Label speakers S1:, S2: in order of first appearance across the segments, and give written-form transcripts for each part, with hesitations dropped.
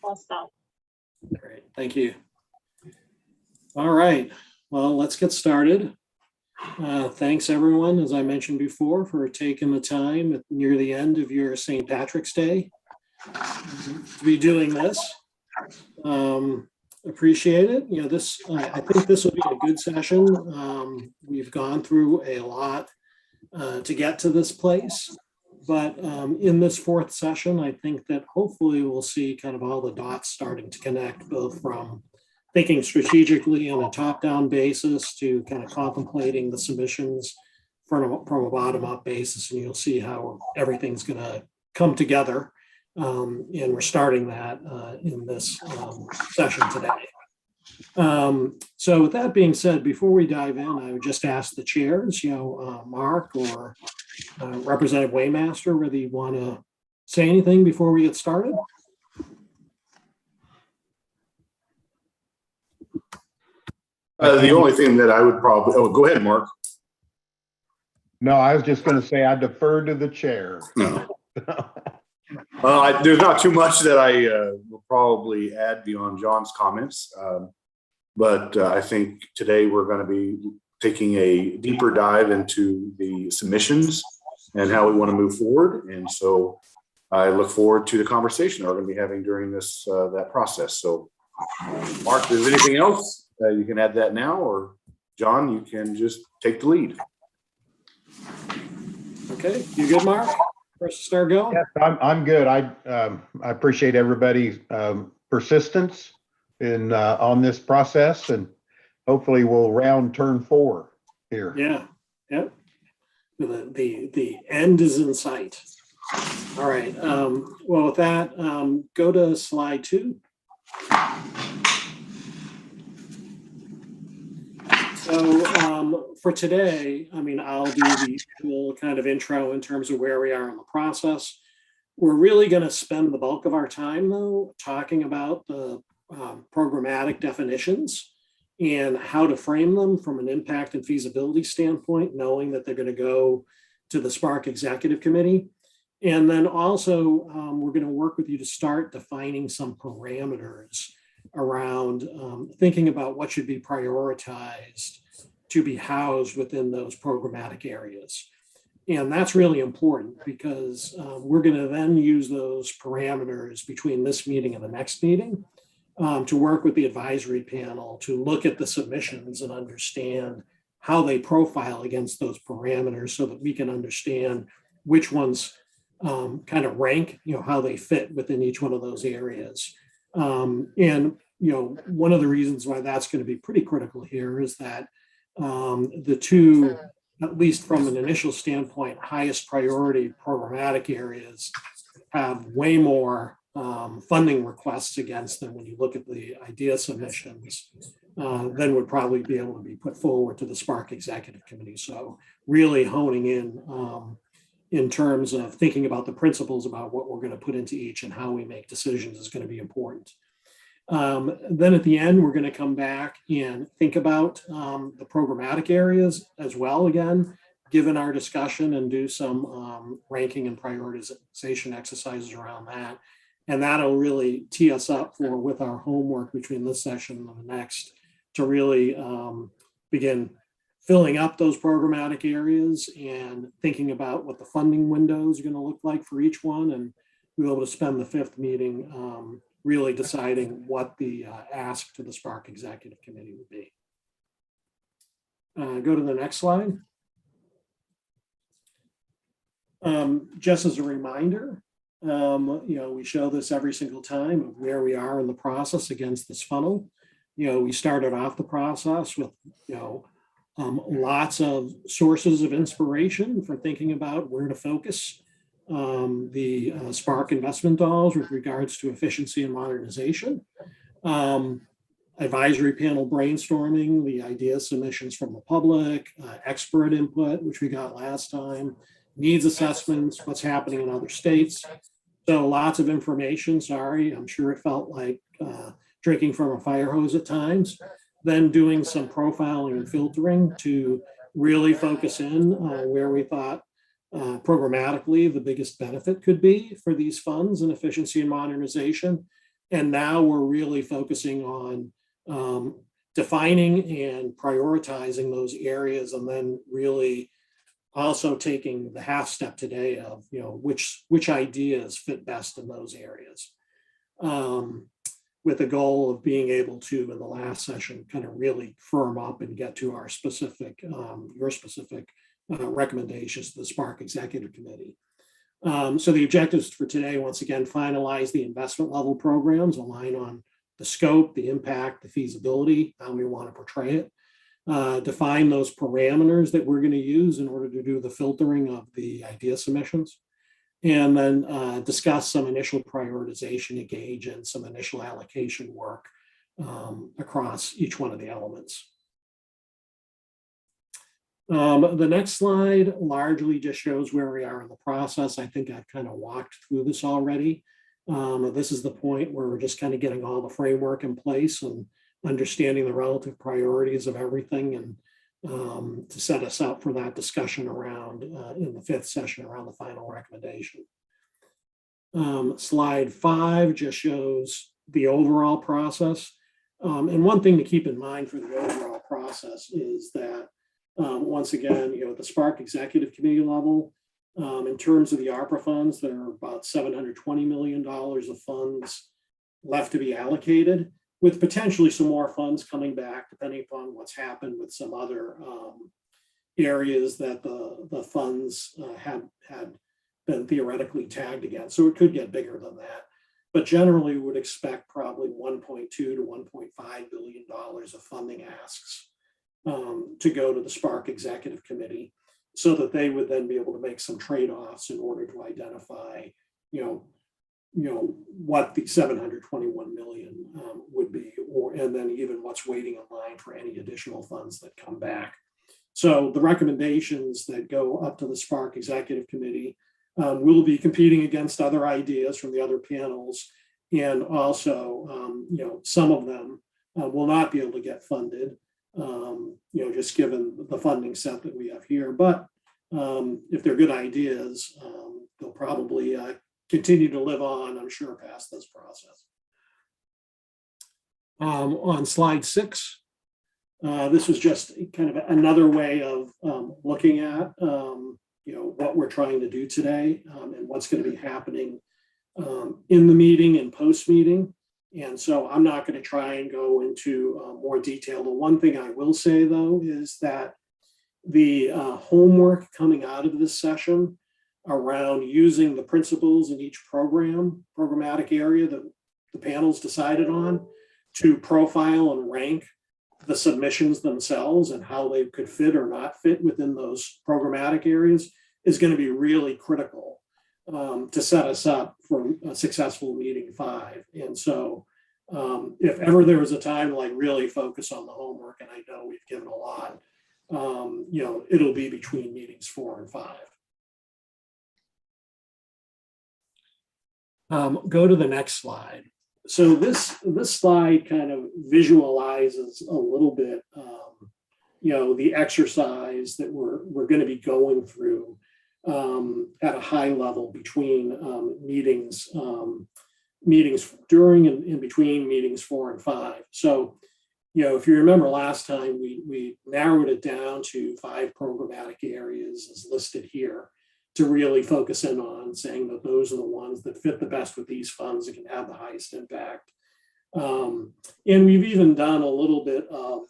S1: I'll stop.
S2: Great, thank you. All right, well, let's get started. Thanks everyone, as I mentioned before, for taking the time near the end of your St. Patrick's Day to be doing this. Appreciate it. You know, I think this will be a good session. We've gone through a lot to get to this place. But in this fourth session, I think that hopefully we'll see kind of all the dots starting to connect, both from thinking strategically on a top-down basis to kind of contemplating the submissions from a bottom-up basis. And you'll see how everything's going to come together. And we're starting that in this session today. So with that being said, before we dive in, I would just ask the chairs, Mark or Representative Waymaster, whether you want to say anything before we get started.
S3: The only thing that I would probably, go ahead, Mark.
S4: No, I was just going to say I defer to the chair.
S3: No. There's not too much that I will probably add beyond John's comments. But I think today we're going to be taking a deeper dive into the submissions and how we want to move forward. And so I look forward to the conversation we're going to be having during this that process. So Mark, if there's anything else, you can add that now, or John, you can just take the lead.
S2: Okay, you good, Mark? First to start going?
S4: Yes, I'm good. I appreciate everybody's persistence in on this process, and hopefully we'll round turn 4 here.
S2: Yeah. The end is in sight. All right. Well, with that, go to slide 2. So for today, I'll do the usual kind of intro in terms of where we are in the process. We're really going to spend the bulk of our time, though, talking about the programmatic definitions and how to frame them from an impact and feasibility standpoint, knowing that they're going to go to the SPARC Executive Committee. And then also, we're going to work with you to start defining some parameters around thinking about what should be prioritized to be housed within those programmatic areas. And that's really important because we're going to then use those parameters between this meeting and the next meeting to work with the advisory panel to look at the submissions and understand how they profile against those parameters so that we can understand which ones kind of rank, how they fit within each one of those areas. And one of the reasons why that's going to be pretty critical here is that the two, at least from an initial standpoint, highest priority programmatic areas have way more funding requests against them when you look at the idea submissions than would probably be able to be put forward to the SPARC Executive Committee. So really honing in terms of thinking about the principles about what we're going to put into each and how we make decisions is going to be important. Then at the end, we're going to come back and think about the programmatic areas as well, again, given our discussion, and do some ranking and prioritization exercises around that. And that'll really tee us up with our homework between this session and the next to really begin filling up those programmatic areas and thinking about what the funding windows are going to look like for each one. And we'll be able to spend the 5th meeting really deciding what the ask to the SPARC Executive Committee would be. Go to the next slide. Just as a reminder, we show this every single time of where we are in the process against this funnel. We started off the process with, lots of sources of inspiration for thinking about where to focus the SPARC investment dollars with regards to efficiency and modernization. Advisory panel brainstorming, the idea submissions from the public, expert input, which we got last time, needs assessments, what's happening in other states. So lots of information, sorry, I'm sure it felt like drinking from a fire hose at times. Then doing some profiling and filtering to really focus in where we thought programmatically the biggest benefit could be for these funds and efficiency and modernization. And now we're really focusing on defining and prioritizing those areas, and then really also taking the half step today of, which ideas fit best in those areas. With the goal of being able to, in the last session, kind of really firm up and get to our specific, your specific recommendations to the Spark Executive Committee. So the objectives for today, once again, finalize the investment level programs, align on the scope, the impact, the feasibility, how we want to portray it, define those parameters that we're going to use in order to do the filtering of the idea submissions, and then discuss some initial prioritization, engage in some initial allocation work across each one of the elements. The next slide largely just shows where we are in the process. I think I've kind of walked through this already. This is the point where we're just kind of getting all the framework in place and understanding the relative priorities of everything, and to set us up for that discussion around in the fifth session around the final recommendation. Slide 5 just shows the overall process. And one thing to keep in mind for the overall process is that once again, at the Spark Executive Committee level, in terms of the ARPA funds, there are about $720 million of funds left to be allocated, with potentially some more funds coming back, depending upon what's happened with some other areas that the funds had been theoretically tagged against. So it could get bigger than that. But generally, we would expect probably $1.2 to $1.5 billion of funding asks to go to the Spark Executive Committee, so that they would then be able to make some trade-offs in order to identify, what the 721 million would be, and then even what's waiting in line for any additional funds that come back. So the recommendations that go up to the Spark Executive Committee will be competing against other ideas from the other panels, and also, some of them will not be able to get funded. Just given the funding set that we have here. But if they're good ideas, they'll probably continue to live on, I'm sure, past this process. On slide 6, this was just kind of another way of looking at, what we're trying to do today, and what's going to be happening in the meeting and post-meeting. And so I'm not going to try and go into more detail. The one thing I will say, though, is that the homework coming out of this session around using the principles in each programmatic area that the panels decided on, to profile and rank the submissions themselves and how they could fit or not fit within those programmatic areas, is going to be really critical to set us up for a successful meeting 5. And so if ever there was a time to really focus on the homework, and I know we've given a lot, it'll be between meetings 4 and 5. Go to the next slide. So this slide kind of visualizes a little bit, the exercise that we're going to be going through at a high level between meetings during and in between meetings 4 and 5. So, if you remember last time, we narrowed it down to 5 programmatic areas as listed here, to really focus in on, saying that those are the ones that fit the best with these funds that can have the highest impact. And we've even done a little bit of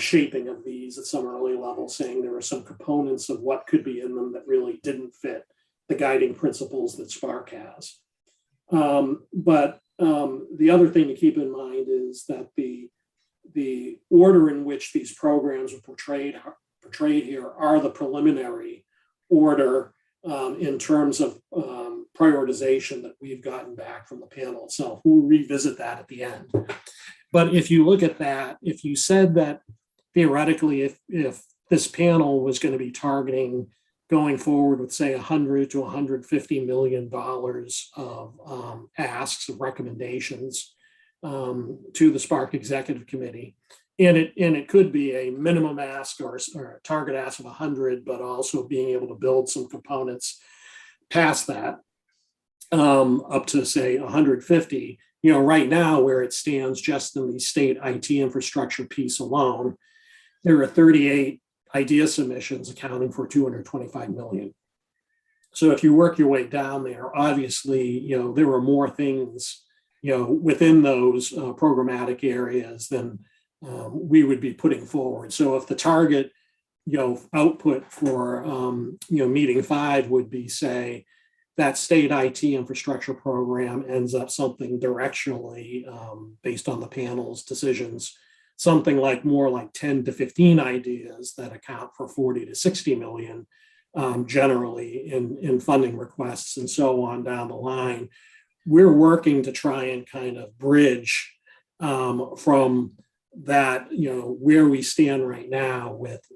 S2: shaping of these at some early level, saying there are some components of what could be in them that really didn't fit the guiding principles that Spark has. But the other thing to keep in mind is that the order in which these programs are portrayed here are the preliminary order in terms of prioritization that we've gotten back from the panel itself. We'll revisit that at the end. But if you look at that, if you said that theoretically, if this panel was going to be targeting going forward with, say, $100 to $150 million of asks of recommendations to the Spark Executive Committee, and it could be a minimum ask or a target ask of 100, but also being able to build some components past that. up to say 150. Right now where it stands just in the state IT infrastructure piece alone, there are 38 idea submissions accounting for 225 million. So if you work your way down there, obviously, there are more things, within those programmatic areas than we would be putting forward. So if the target, output for, meeting 5 would be, say, that state IT infrastructure program ends up something directionally based on the panel's decisions, something like more like 10 to 15 ideas that account for 40 to 60 million generally in funding requests and so on down the line. We're working to try and kind of bridge from that, where we stand right now with,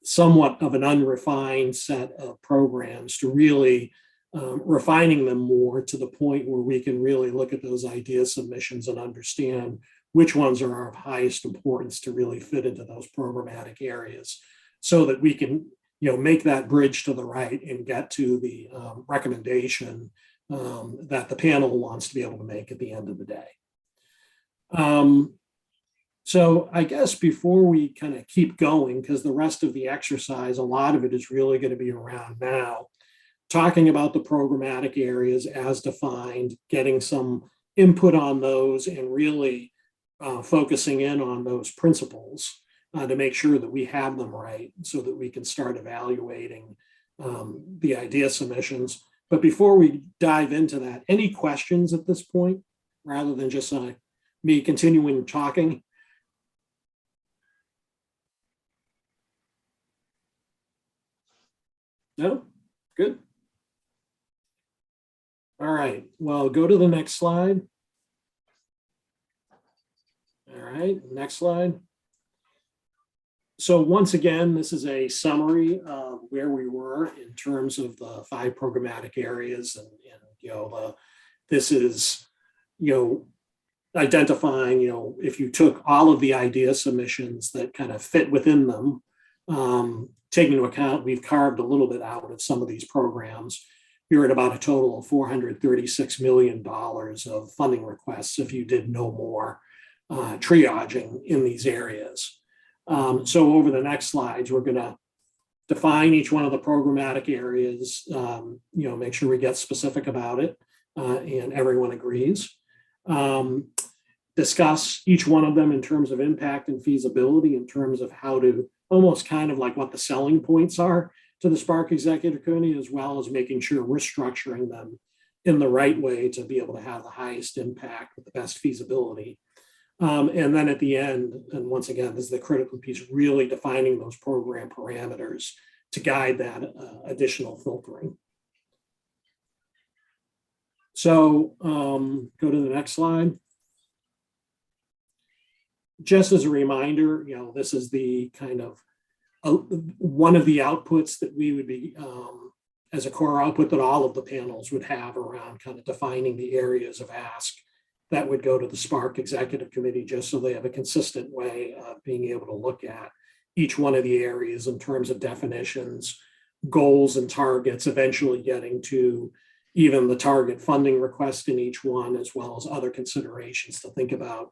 S2: somewhat of an unrefined set of programs to really refining them more to the point where we can really look at those idea submissions and understand which ones are of highest importance to really fit into those programmatic areas so that we can, make that bridge to the right and get to the recommendation that the panel wants to be able to make at the end of the day. So I guess before we kind of keep going, because the rest of the exercise, a lot of it is really going to be around now, talking about the programmatic areas as defined, getting some input on those and really focusing in on those principles to make sure that we have them right so that we can start evaluating the idea submissions. But before we dive into that, any questions at this point, rather than just me continuing talking? No? Good. All right, well, go to the next slide. All right, next slide. So once again, this is a summary of where we were in terms of the 5 programmatic areas, and this is identifying if you took all of the idea submissions that kind of fit within them, taking into account we've carved a little bit out of some of these programs, you're at about a total of $436 million of funding requests if you did no more triaging in these areas. So over the next slides, we're going to define each one of the programmatic areas, make sure we get specific about it and everyone agrees. Discuss each one of them in terms of impact and feasibility, in terms of how to almost kind of like what the selling points are to the Spark Executive Committee, as well as making sure we're structuring them in the right way to be able to have the highest impact with the best feasibility. And then at the end, and once again, this is the critical piece, really defining those program parameters to guide that additional filtering. So go to the next slide. Just as a reminder, this is the kind of one of the outputs that we would be as a core output that all of the panels would have around kind of defining the areas of ask that would go to the Spark Executive Committee, just so they have a consistent way of being able to look at each one of the areas in terms of definitions, goals and targets, eventually getting to even the target funding request in each one, as well as other considerations to think about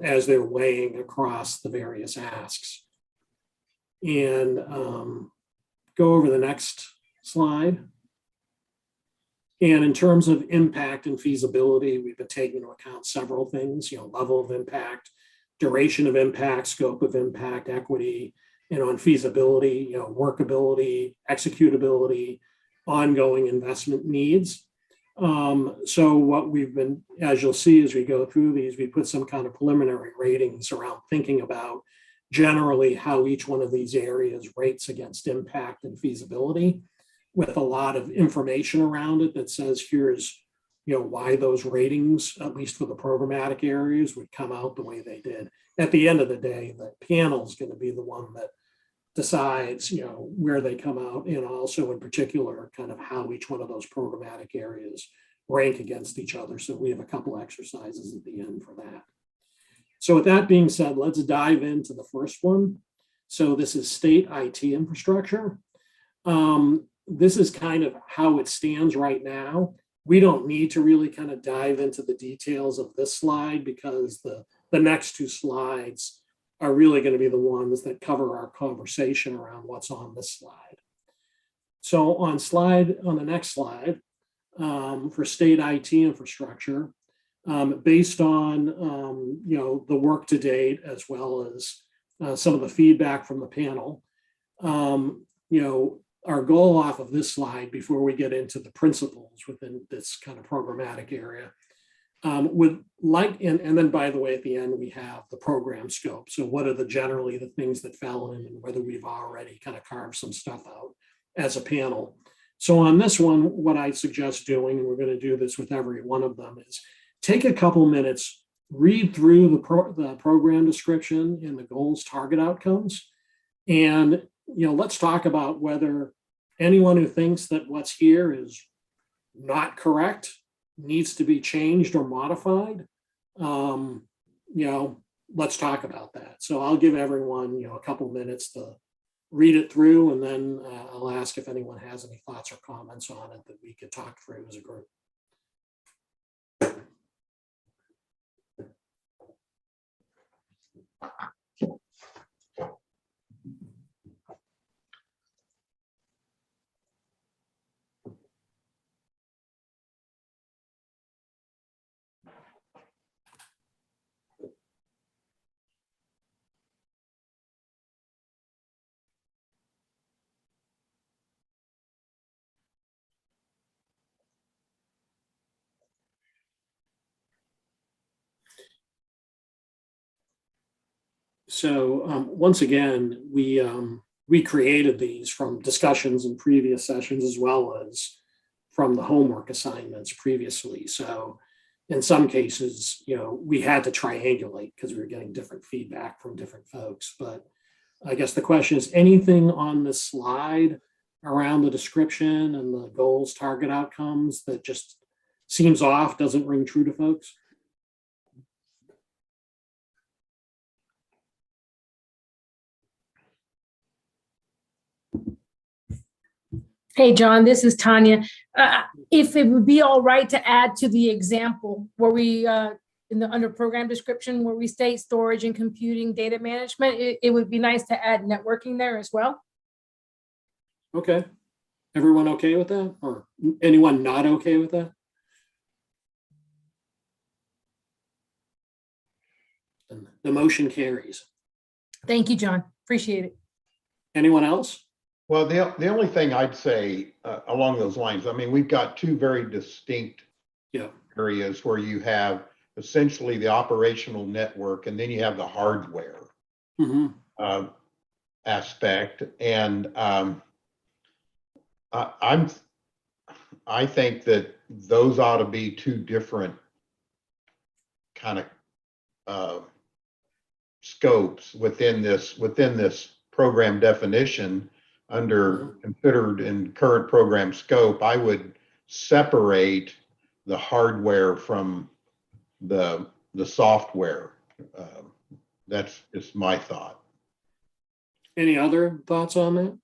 S2: as they're weighing across the various asks. And go over the next slide. And in terms of impact and feasibility, we've been taking into account several things, level of impact, duration of impact, scope of impact, equity, on feasibility, workability, executability, ongoing investment needs. So what we've been, as you'll see as we go through these, we put some kind of preliminary ratings around thinking about generally how each one of these areas rates against impact and feasibility, with a lot of information around it that says here's why those ratings, at least for the programmatic areas, would come out the way they did. At the end of the day, the panel is going to be the one that decides where they come out, and also in particular kind of how each one of those programmatic areas rank against each other. So we have a couple exercises at the end for that. So with that being said, let's dive into the first one. So this is state IT infrastructure. This is kind of how it stands right now. we don't need to really kind of dive into the details of this slide because the next two slides are really going to be the ones that cover our conversation around what's on this slide. So on the next slide, for state IT infrastructure, based on the work to date, as well as some of the feedback from the panel, our goal off of this slide before we get into the principles within this kind of programmatic area would like, and then by the way, at the end, we have the program scope. So what are generally the things that fell in and whether we've already kind of carved some stuff out as a panel. So on this one, what I suggest doing, and we're going to do this with every one of them, is take a couple minutes, read through the program description and the goals, target outcomes, and let's talk about whether anyone who thinks that what's here is not correct, needs to be changed or modified. Let's talk about that. So I'll give everyone a couple minutes to read it through, and then I'll ask if anyone has any thoughts or comments on it that we could talk through as a group. So once again, we created these from discussions in previous sessions as well as from the homework assignments previously. So in some cases, we had to triangulate because we were getting different feedback from different folks. But I guess the question is, anything on this slide around the description and the goals, target outcomes that just seems off, doesn't ring true to folks?
S1: Hey, John, this is Tanya. If it would be all right to add to the example where we, under program description, where we state storage and computing data management, it would be nice to add networking there as well.
S2: Okay. Everyone okay with that? Or anyone not okay with that? And the motion carries.
S1: Thank you, John. Appreciate it.
S2: Anyone else?
S4: Well, the only thing I'd say along those lines, I mean, we've got two very distinct areas where you have essentially the operational network, and then you have the hardware aspect. And I think that those ought to be two different kind of scopes within this program definition. Under considered in current program scope, I would separate the hardware from the software. That's just my thought.
S2: Any other thoughts on that?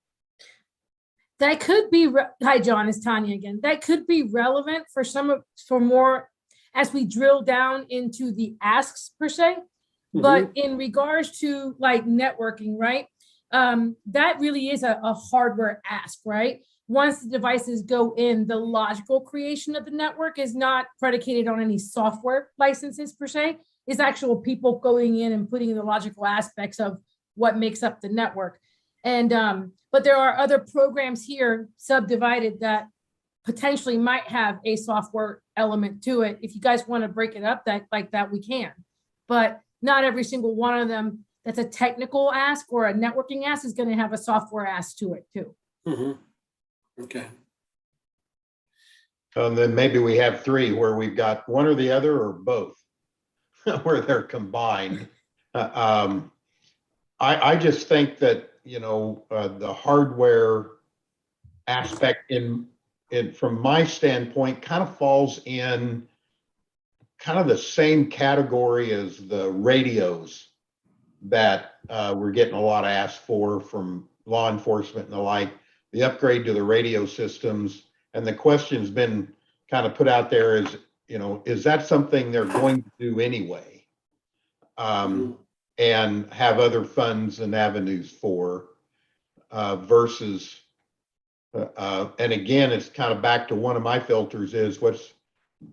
S1: That could be, hi, John, it's Tanya again. That could be relevant for more as we drill down into the asks per se. But in regards to like networking, right? That really is a hardware ask, right? Once the devices go in, the logical creation of the network is not predicated on any software licenses per se. It's actual people going in and putting the logical aspects of what makes up the network. And but there are other programs here subdivided that potentially might have a software element to it. If you guys want to break it up like that, we can. But not every single one of them that's a technical ask or a networking ask is going to have a software ask to it too.
S2: Okay.
S4: And then maybe we have three where we've got one or the other or both, where they're combined. I just think that, the hardware aspect from my standpoint kind of falls in kind of the same category as the radios that we're getting a lot of asked for from law enforcement and the like, the upgrade to the radio systems. And the question's been kind of put out there is, is that something they're going to do anyway? And have other funds and avenues for, versus, and again, it's kind of back to one of my filters is what's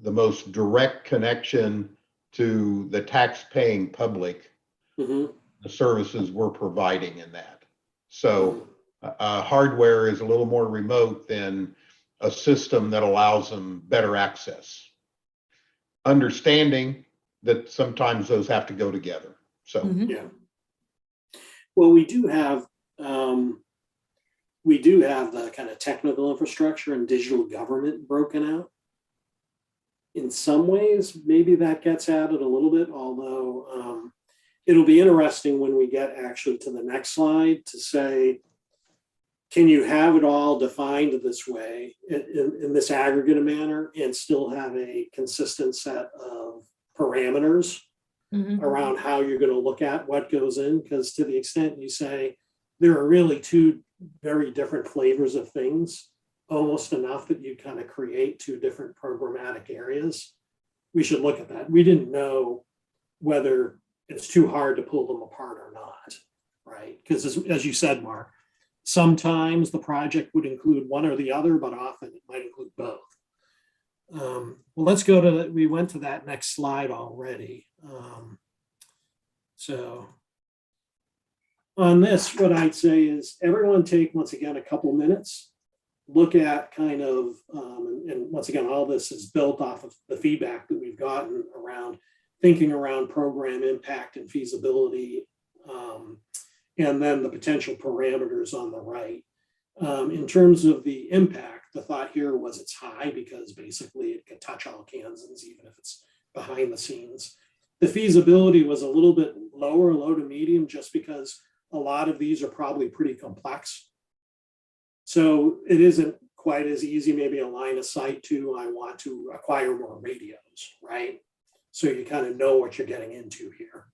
S4: the most direct connection to the tax-paying public, the services we're providing in that. So hardware is a little more remote than a system that allows them better access. Understanding that sometimes those have to go together. So
S2: yeah. Well, we do have the kind of technical infrastructure and digital government broken out. In some ways, maybe that gets added a little bit, although it'll be interesting when we get actually to the next slide to say, can you have it all defined this way in this aggregate manner and still have a consistent set of parameters around how you're going to look at what goes in? Because to the extent you say there are really two very different flavors of things, almost enough that you kind of create two different programmatic areas, we should look at that. We didn't know whether it's too hard to pull them apart or not, right? Because as you said, Mark, sometimes the project would include one or the other, but often it might include both. Well, let's go to, we went to that next slide already. So on this, what I'd say is everyone take, once again, a couple minutes, look at kind of, and once again, all this is built off of the feedback that we've gotten around thinking around program impact and feasibility, and then the potential parameters on the right. In terms of the impact, the thought here was it's high because basically it could touch all Kansans, even if it's behind the scenes. The feasibility was a little bit lower, low to medium, just because a lot of these are probably pretty complex. So it isn't quite as easy, maybe a line of sight to, I want to acquire more radios, right? So you kind of know what you're getting into here.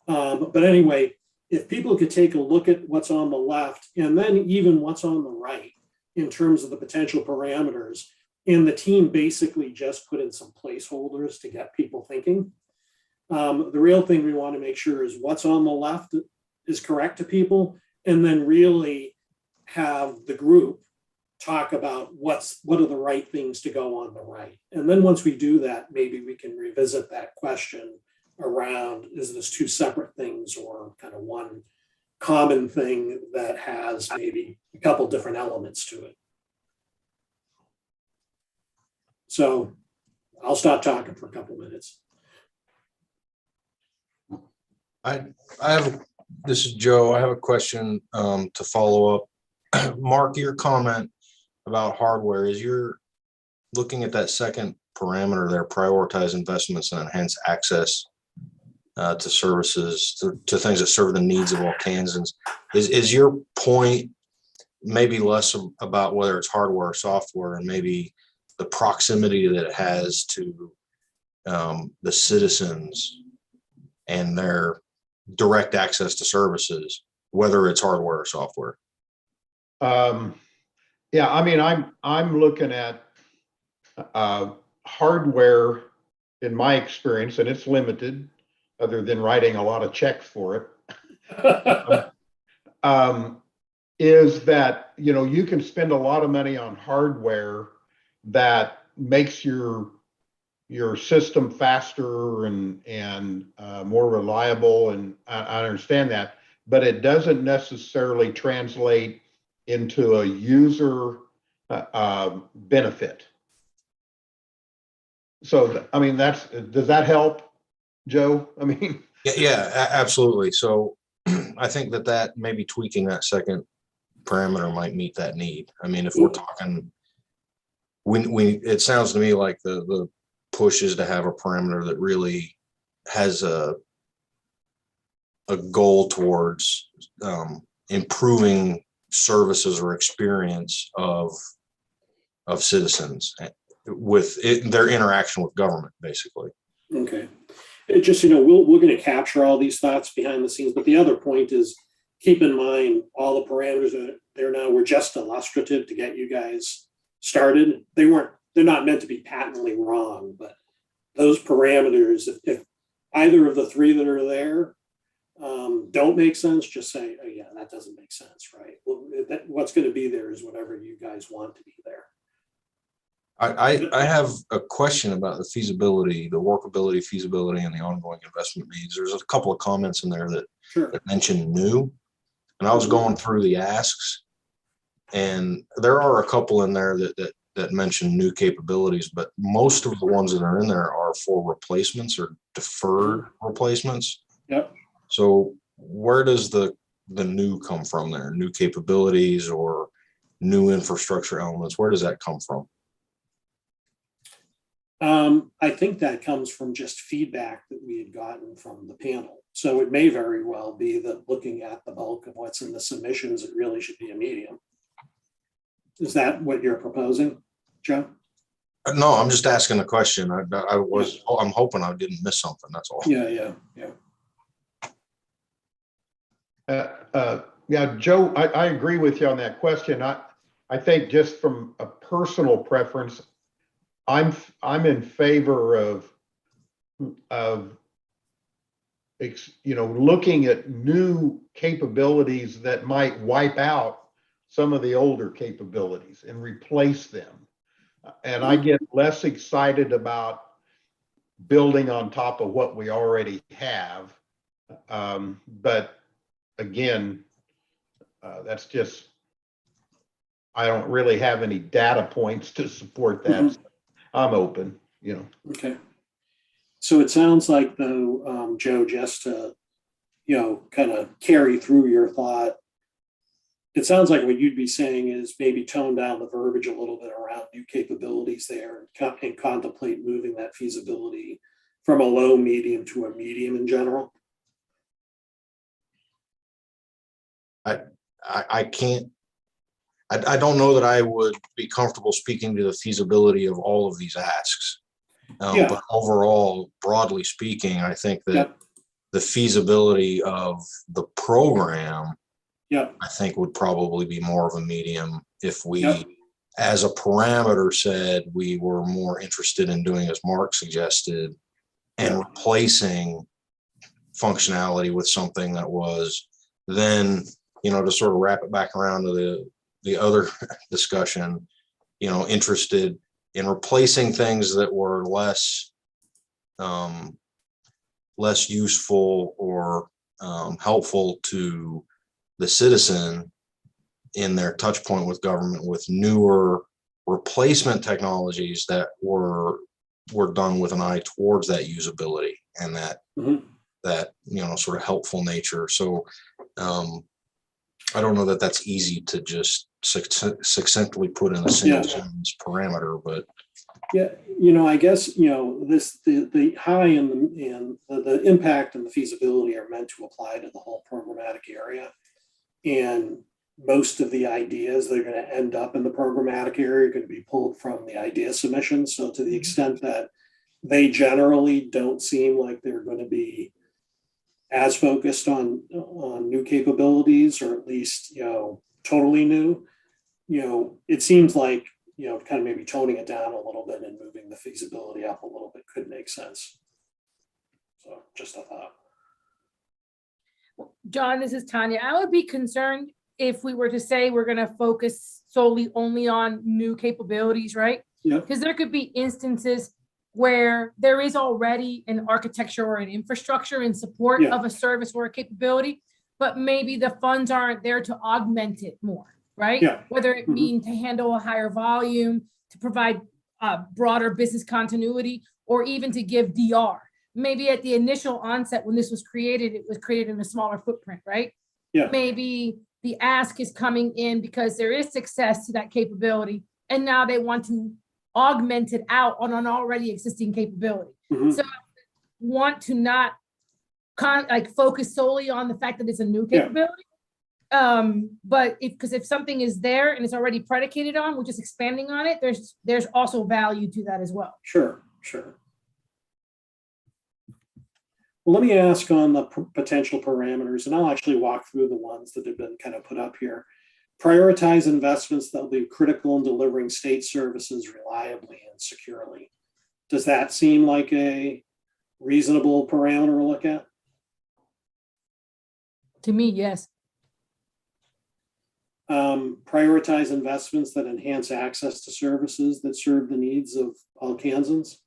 S2: But anyway, if people could take a look at what's on the left and then even what's on the right in terms of the potential parameters, and the team basically just put in some placeholders to get people thinking. The real thing we want to make sure is what's on the left is correct to people, and then really have the group talk about what are the right things to go on the right. And then once we do that, maybe we can revisit that question around, is this two separate things or kind of one common thing that has maybe a couple different elements to it. So I'll stop talking for a couple minutes.
S5: This is Joe. I have a question to follow up. Mark, your comment about hardware is you're looking at that second parameter there, prioritize investments and enhance access to services, to things that serve the needs of all Kansans. Is your point maybe less about whether it's hardware or software and maybe the proximity that it has to the citizens and their direct access to services, whether it's hardware or software?
S4: Yeah, I mean, I'm looking at hardware in my experience, and it's limited other than writing a lot of checks for it, is that, you can spend a lot of money on hardware that makes your system faster and more reliable, and I understand that, but it doesn't necessarily translate into a user benefit. So, I mean, does that help, Joe? I mean,
S5: yeah, absolutely. So I think that maybe tweaking that second parameter might meet that need. I mean, if we're talking, it sounds to me like the push is to have a parameter that really has a goal towards improving services or experience of citizens with their interaction with government, basically.
S2: Okay. It just, we're going to capture all these thoughts behind the scenes, but the other point is keep in mind all the parameters that there now were just illustrative to get you guys started. They weren't they're not meant to be patently wrong, but those parameters, if either of the three that are there don't make sense, just say, oh yeah, that doesn't make sense, right? Well, what's going to be there is whatever you guys want to be there.
S5: I have a question about the feasibility, the workability, feasibility, and the ongoing investment needs. There's a couple of comments in there that,
S2: Sure.
S5: that mention new, and I was going through the asks, and there are a couple in there that mention new capabilities, but most of the ones that are in there are for replacements or deferred replacements.
S2: Yep.
S5: So where does the new come from there? New capabilities or new infrastructure elements? Where does that come from?
S2: I think that comes from just feedback that we had gotten from the panel. So it may very well be that looking at the bulk of what's in the submissions, it really should be a medium. Is that what you're proposing, Joe?
S5: No, I'm just asking a question. I'm hoping I didn't miss something. That's all.
S2: Yeah.
S4: Yeah, Joe, I agree with you on that question. I think just from a personal preference, I'm in favor of looking at new capabilities that might wipe out some of the older capabilities and replace them. And I get less excited about building on top of what we already have. But again, that's just, I don't really have any data points to support that.
S2: Mhm.
S4: So I'm open,
S2: Okay. So it sounds like though, Joe, just to, kind of carry through your thought, it sounds like what you'd be saying is maybe tone down the verbiage a little bit around new capabilities there and contemplate moving that feasibility from a low medium to a medium in general.
S5: I can't. I don't know that I would be comfortable speaking to the feasibility of all of these asks.
S2: Yeah.
S5: But overall, broadly speaking, I think that
S2: Yep.
S5: the feasibility of the program,
S2: Yep.
S5: I think would probably be more of a medium if we,
S2: Yep.
S5: as a parameter, said we were more interested in doing as Mark suggested and replacing functionality with something that was then, to sort of wrap it back around to the other discussion, interested in replacing things that were less useful or helpful to the citizen in their touch point with government, with newer replacement technologies that were done with an eye towards that usability and that sort of helpful nature. So I don't know that that's easy to just succinctly put in a single sentence parameter, but
S2: yeah, I guess the high and the impact and the feasibility are meant to apply to the whole programmatic area, and most of the ideas that are going to end up in the programmatic area are going to be pulled from the idea submission. So to the extent that they generally don't seem like they're going to be as focused on new capabilities, or at least totally new, it seems like kind of maybe toning it down a little bit and moving the feasibility up a little bit could make sense. So just a thought.
S1: John, this is Tanya. I would be concerned if we were to say we're going to focus solely only on new capabilities, right?
S2: Yeah.
S1: Because there could be instances where there is already an architecture or an infrastructure in support of a service or a capability, but maybe the funds aren't there to augment it more, right?
S2: Yeah.
S1: Whether it mean to handle a higher volume, to provide broader business continuity, or even to give DR. Maybe at the initial onset when this was created, it was created in a smaller footprint, right?
S2: Yeah.
S1: Maybe the ask is coming in because there is success to that capability, and now they want to augment it out on an already existing capability.
S2: Mhm.
S1: So want to not focus solely on the fact that it's a new capability. But if something is there and it's already predicated on, we're just expanding on it, there's also value to that as well.
S2: Sure. Well, let me ask on the potential parameters, and I'll actually walk through the ones that have been kind of put up here. prioritize investments that will be critical in delivering state services reliably and securely. Does that seem like a reasonable parameter to look at?
S1: To me, yes.
S2: Prioritize investments that enhance access to services that serve the needs of all Kansans.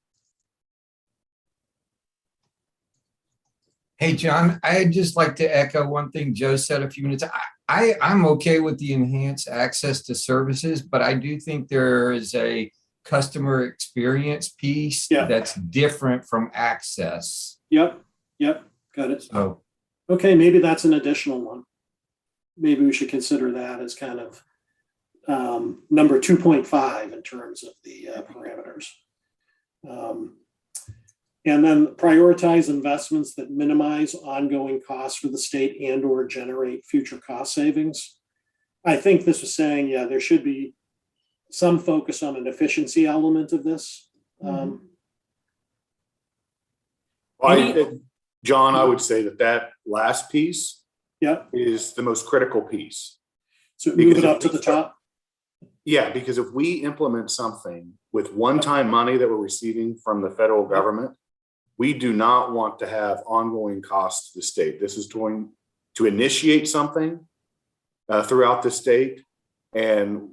S6: Hey, John, I'd just like to echo one thing Joe said a few minutes. I'm okay with the enhanced access to services, but I do think there is a customer experience piece
S2: Yeah.
S6: that's different from access.
S2: Yep, got it.
S6: So,
S2: Okay, maybe that's an additional one. Maybe we should consider that as kind of number 2.5 in terms of the parameters. And then prioritize investments that minimize ongoing costs for the state and or generate future cost savings. I think this was saying, yeah, there should be some focus on an efficiency element of this.
S3: John, I would say that last piece
S2: Yep,
S3: is the most critical piece.
S2: so move it up to the top.
S3: Yeah, because if we implement something with one-time money that we're receiving from the federal government, we do not want to have ongoing costs to the state. This is going to initiate something throughout the state, and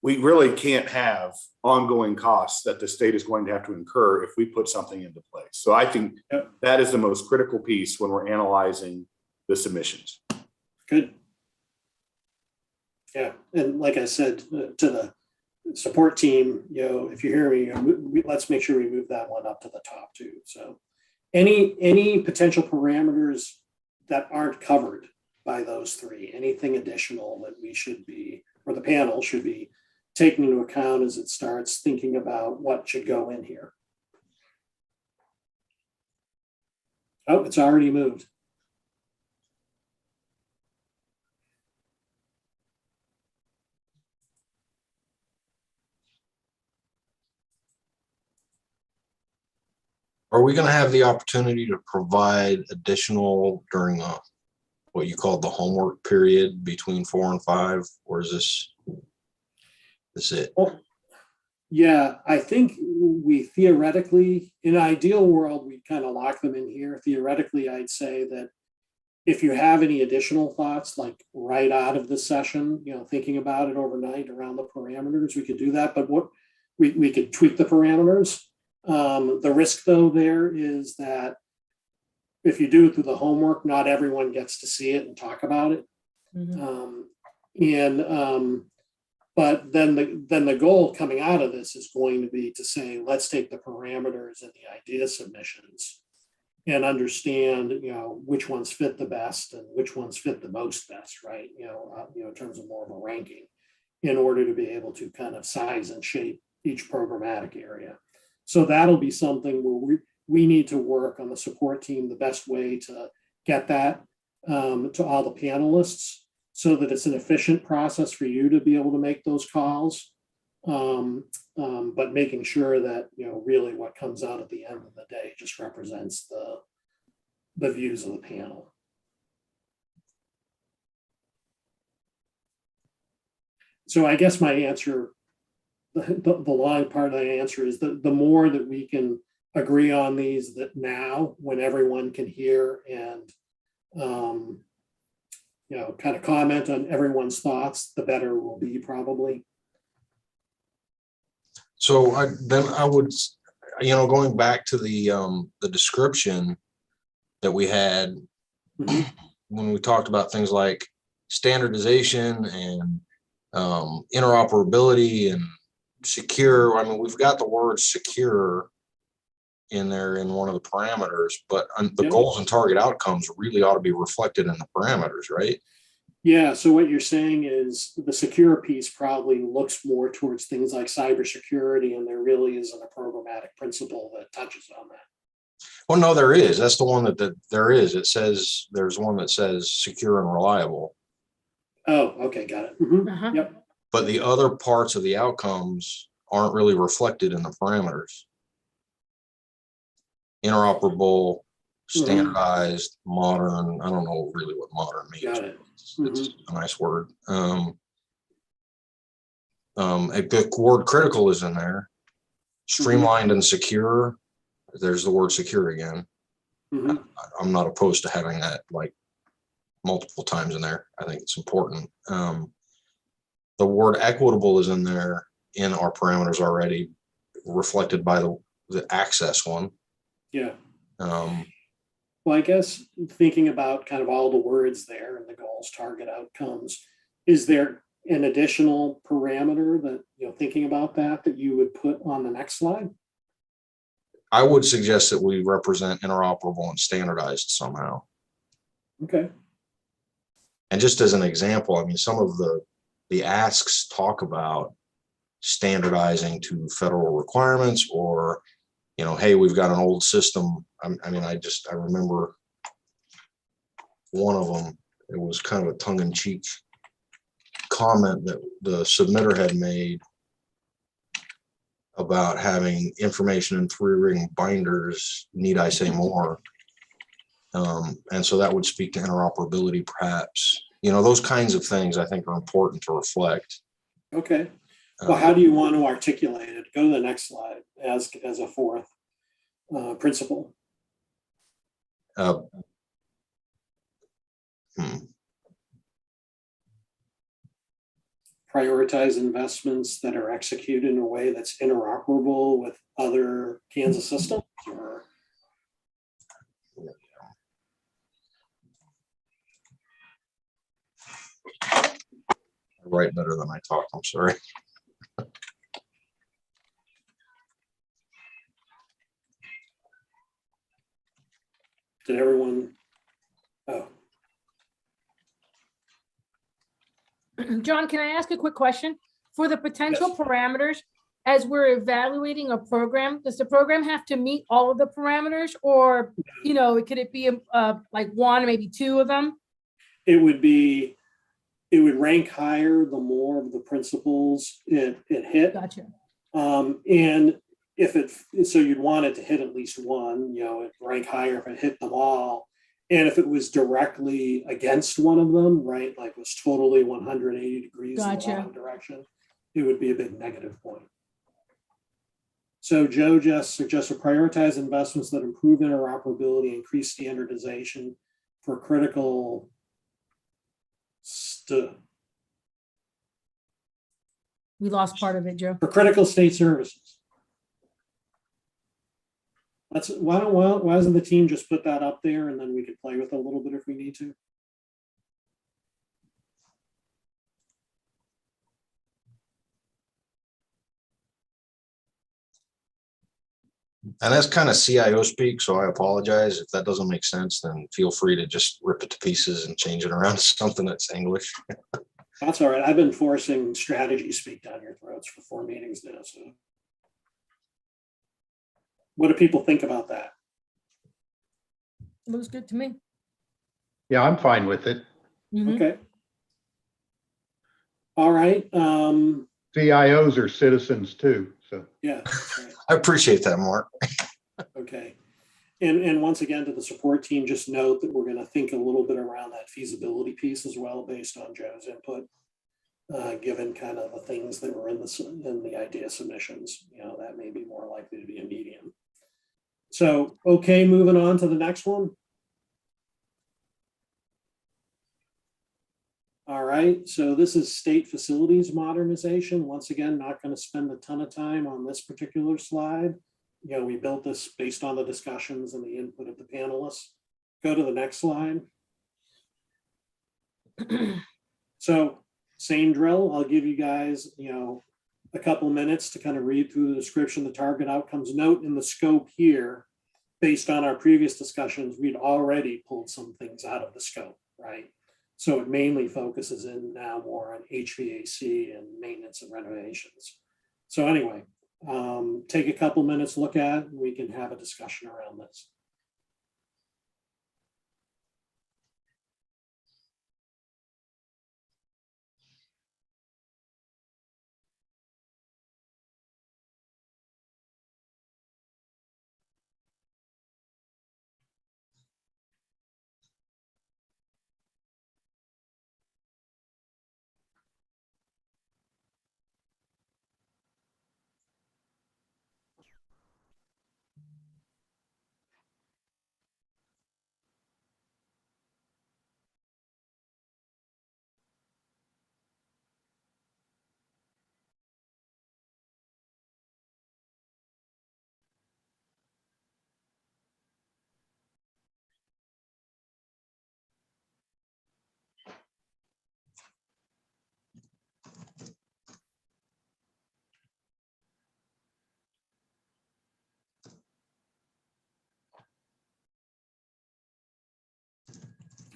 S3: we really can't have ongoing costs that the state is going to have to incur if we put something into place. So I think that is the most critical piece when we're analyzing the submissions.
S2: Good. Yeah, and like I said to the support team, if you hear me, let's make sure we move that one up to the top too. So any potential parameters that aren't covered by those three, anything additional that we should be, or the panel should be taking into account as it starts thinking about what should go in here. Oh, it's already moved.
S5: Are we going to have the opportunity to provide additional during what you call the homework period between 4 and 5, or is this it?
S2: Well, yeah, I think we theoretically, in an ideal world, we kind of lock them in here. Theoretically, I'd say that if you have any additional thoughts, like right out of the session, thinking about it overnight around the parameters, we could do that. But what we could tweak the parameters. The risk, though, there is that if you do it through the homework, not everyone gets to see it and talk about it. But then the goal coming out of this is going to be to say, let's take the parameters and the idea submissions and understand, which ones fit the best and which ones fit the most best, right? In terms of more of a ranking, in order to be able to kind of size and shape each programmatic area. So that'll be something where we need to work on the support team, the best way to get that to all the panelists so that it's an efficient process for you to be able to make those calls, but making sure that, really what comes out at the end of the day just represents the views of the panel. So I guess my answer, the long part of the answer is the more that we can agree on these that now when everyone can hear and kind of comment on everyone's thoughts, the better will be probably.
S5: So I would, going back to the description that we had when we talked about things like standardization and interoperability and secure. I mean, we've got the word secure in there in one of the parameters, but the goals and target outcomes really ought to be reflected in the parameters, right?
S2: Yeah, so what you're saying is the secure piece probably looks more towards things like cybersecurity, and there really isn't a programmatic principle that touches on that.
S5: Well, no, there is. That's the one that there is. It says there's one that says secure and reliable.
S2: Oh, okay, got it. Yep.
S5: But the other parts of the outcomes aren't really reflected in the parameters. Interoperable, standardized, modern. I don't know really what modern means.
S2: Got it.
S5: It's a nice word. The word critical is in there. Streamlined and secure. There's the word secure again.
S2: Mhm.
S5: I'm not opposed to having that like multiple times in there. I think it's important. The word equitable is in there in our parameters already, reflected by the access one.
S2: Yeah.
S5: Um,
S2: Well, I guess thinking about kind of all the words there and the goals, target, outcomes, is there an additional parameter that, thinking about that you would put on the next slide?
S5: I would suggest that we represent interoperable and standardized somehow.
S2: Okay.
S5: And just as an example, I mean, some of the asks talk about standardizing to federal requirements, or, hey, we've got an old system. I remember one of them, it was kind of a tongue-in-cheek comment that the submitter had made about having information in 3-ring binders. Need I say more? And so that would speak to interoperability, perhaps. Those kinds of things I think are important to reflect.
S2: Okay. Well, how do you want to articulate it? Go to the next slide as a fourth principle. Prioritize investments that are executed in a way that's interoperable with other Kansas systems, or
S5: I write better than I talk. I'm sorry.
S2: did everyone? Oh,
S1: John, can I ask a quick question? For the potential
S2: Yes.
S1: parameters, as we're evaluating a program, does the program have to meet all of the parameters, or, could it be like one, maybe two of them?
S2: it would rank higher the more of the principles it hit.
S1: Gotcha.
S2: And so you'd want it to hit at least one, it rank higher if it hit them all. And if it was directly against one of them, right, like was totally 180 degrees in the
S1: Gotcha.
S2: wrong direction, it would be a big negative point. So Joe just suggested prioritize investments that improve interoperability, increase standardization for critical
S1: We lost part of it, Joe.
S2: for critical state services. Why doesn't the team just put that up there and then we could play with it a little bit if we need to?
S5: And that's kind of CIO speak, so I apologize if that doesn't make sense. Then feel free to just rip it to pieces and change it around to something that's English.
S2: That's all right. I've been forcing strategy speak down your throats for 4 meetings now. So, what do people think about that?
S1: Looks good to me.
S4: Yeah, I'm fine with it.
S1: Mhm.
S2: Okay. All right.
S4: CIOs are citizens too, so.
S2: Yeah, that's right.
S5: I appreciate that, Mark.
S2: Okay. And once again, to the support team, just note that we're going to think a little bit around that feasibility piece as well, based on Joe's input, given kind of the things that were in the idea submissions. That may be more likely to be a medium. So, okay, moving on to the next one. All right, so this is state facilities modernization. Once again, not going to spend a ton of time on this particular slide. We built this based on the discussions and the input of the panelists. Go to the next slide. So, same drill. I'll give you guys, a couple minutes to kind of read through the description, the target outcomes. Note in the scope here, based on our previous discussions, we'd already pulled some things out of the scope, right? So it mainly focuses in now more on HVAC and maintenance and renovations. So anyway, take a couple minutes, look at it, and we can have a discussion around this.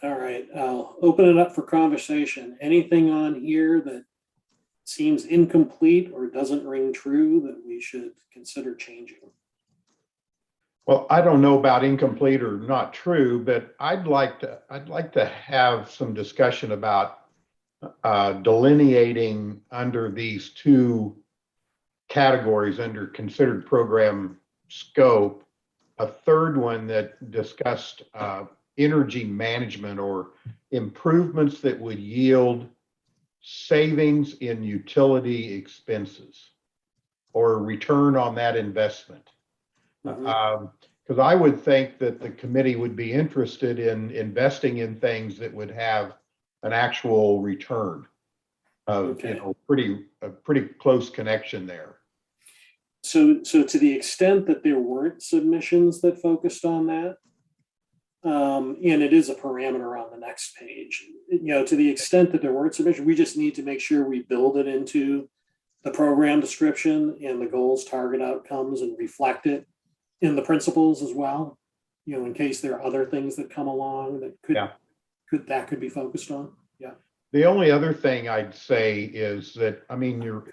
S2: All right, I'll open it up for conversation. Anything on here that seems incomplete or doesn't ring true that we should consider changing?
S4: Well, I don't know about incomplete or not true, but I'd like to have some discussion about delineating under these two categories under considered program scope, a third one that discussed energy management or improvements that would yield savings in utility expenses or return on that investment. Because I would think that the committee would be interested in investing in things that would have an actual return of,
S2: Okay.
S4: a pretty close connection there.
S2: So to the extent that there weren't submissions that focused on that, and it is a parameter on the next page, to the extent that there weren't submissions, we just need to make sure we build it into the program description and the goals, target outcomes, and reflect it in the principles as well, in case there are other things that come along that could be focused on. Yeah.
S4: The only other thing I'd say is that, I mean, you're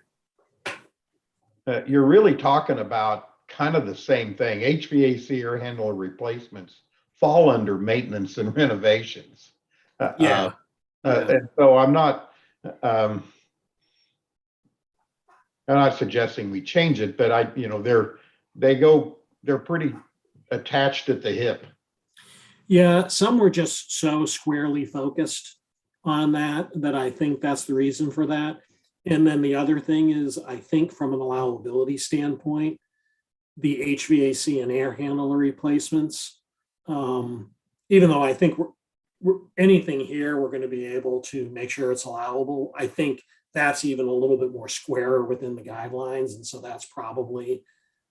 S4: really talking about kind of the same thing. HVAC air handler replacements fall under maintenance and renovations.
S2: Yeah.
S4: And so I'm not suggesting we change it, but they're pretty attached at the hip.
S2: Yeah, some were just so squarely focused on that I think that's the reason for that. And then the other thing is, I think from an allowability standpoint, the HVAC and air handler replacements, even though I think anything here, we're going to be able to make sure it's allowable. I think that's even a little bit more square within the guidelines. And so that's probably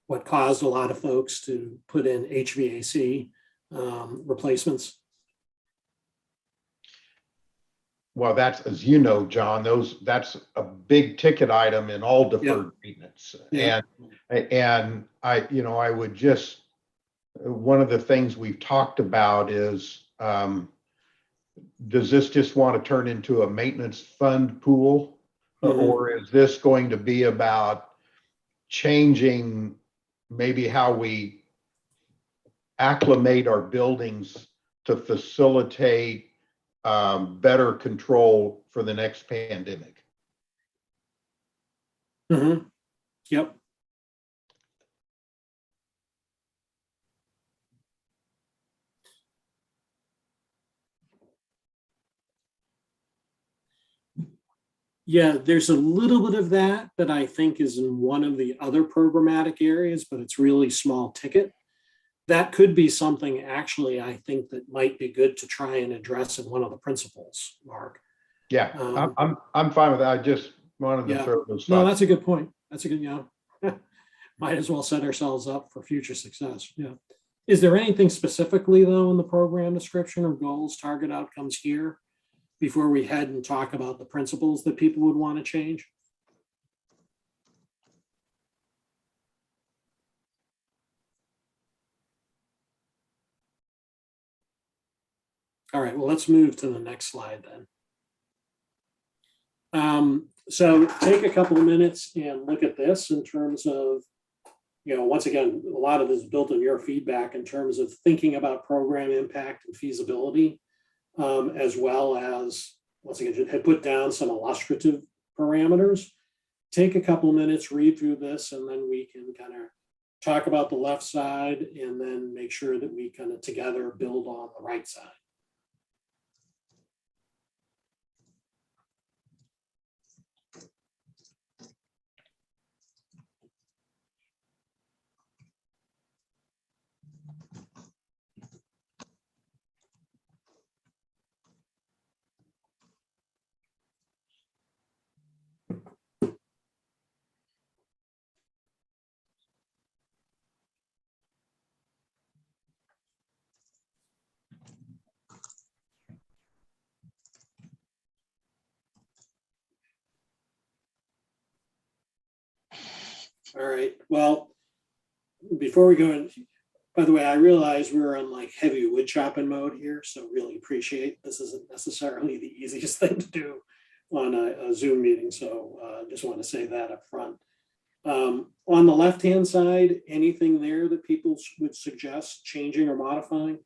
S2: what caused a lot of folks to put in HVAC replacements.
S4: Well, that's, as you know, John, that's a big ticket item in all deferred maintenance.
S2: Yeah.
S4: And I would just, one of the things we've talked about is, does this just want to turn into a maintenance fund pool? Or is this going to be about changing maybe how we acclimate our buildings to facilitate better control for the next pandemic?
S2: Yep. Yeah, there's a little bit of that I think is in one of the other programmatic areas, but it's really small ticket. That could be something actually I think that might be good to try and address in one of the principles, Mark.
S4: Yeah, I'm fine with that. I just wanted to throw those thoughts.
S2: No, that's a good point. That's a good, might as well set ourselves up for future success. Yeah. Is there anything specifically though in the program description or goals, target outcomes here before we head and talk about the principles that people would want to change? All right, well, let's move to the next slide then. So take a couple of minutes and look at this in terms of, once again, a lot of this is built on your feedback in terms of thinking about program impact and feasibility, as well as, once again, just put down some illustrative parameters. Take a couple of minutes, read through this, and then we can kind of talk about the left side and then make sure that we kind of together build on the right side. All right, well, before we go in, By the way, I realize we're on like heavy wood chopping mode here, so really appreciate this isn't necessarily the easiest thing to do on a Zoom meeting. So just want to say that up front. On the left-hand side, anything there that people would suggest changing or modifying?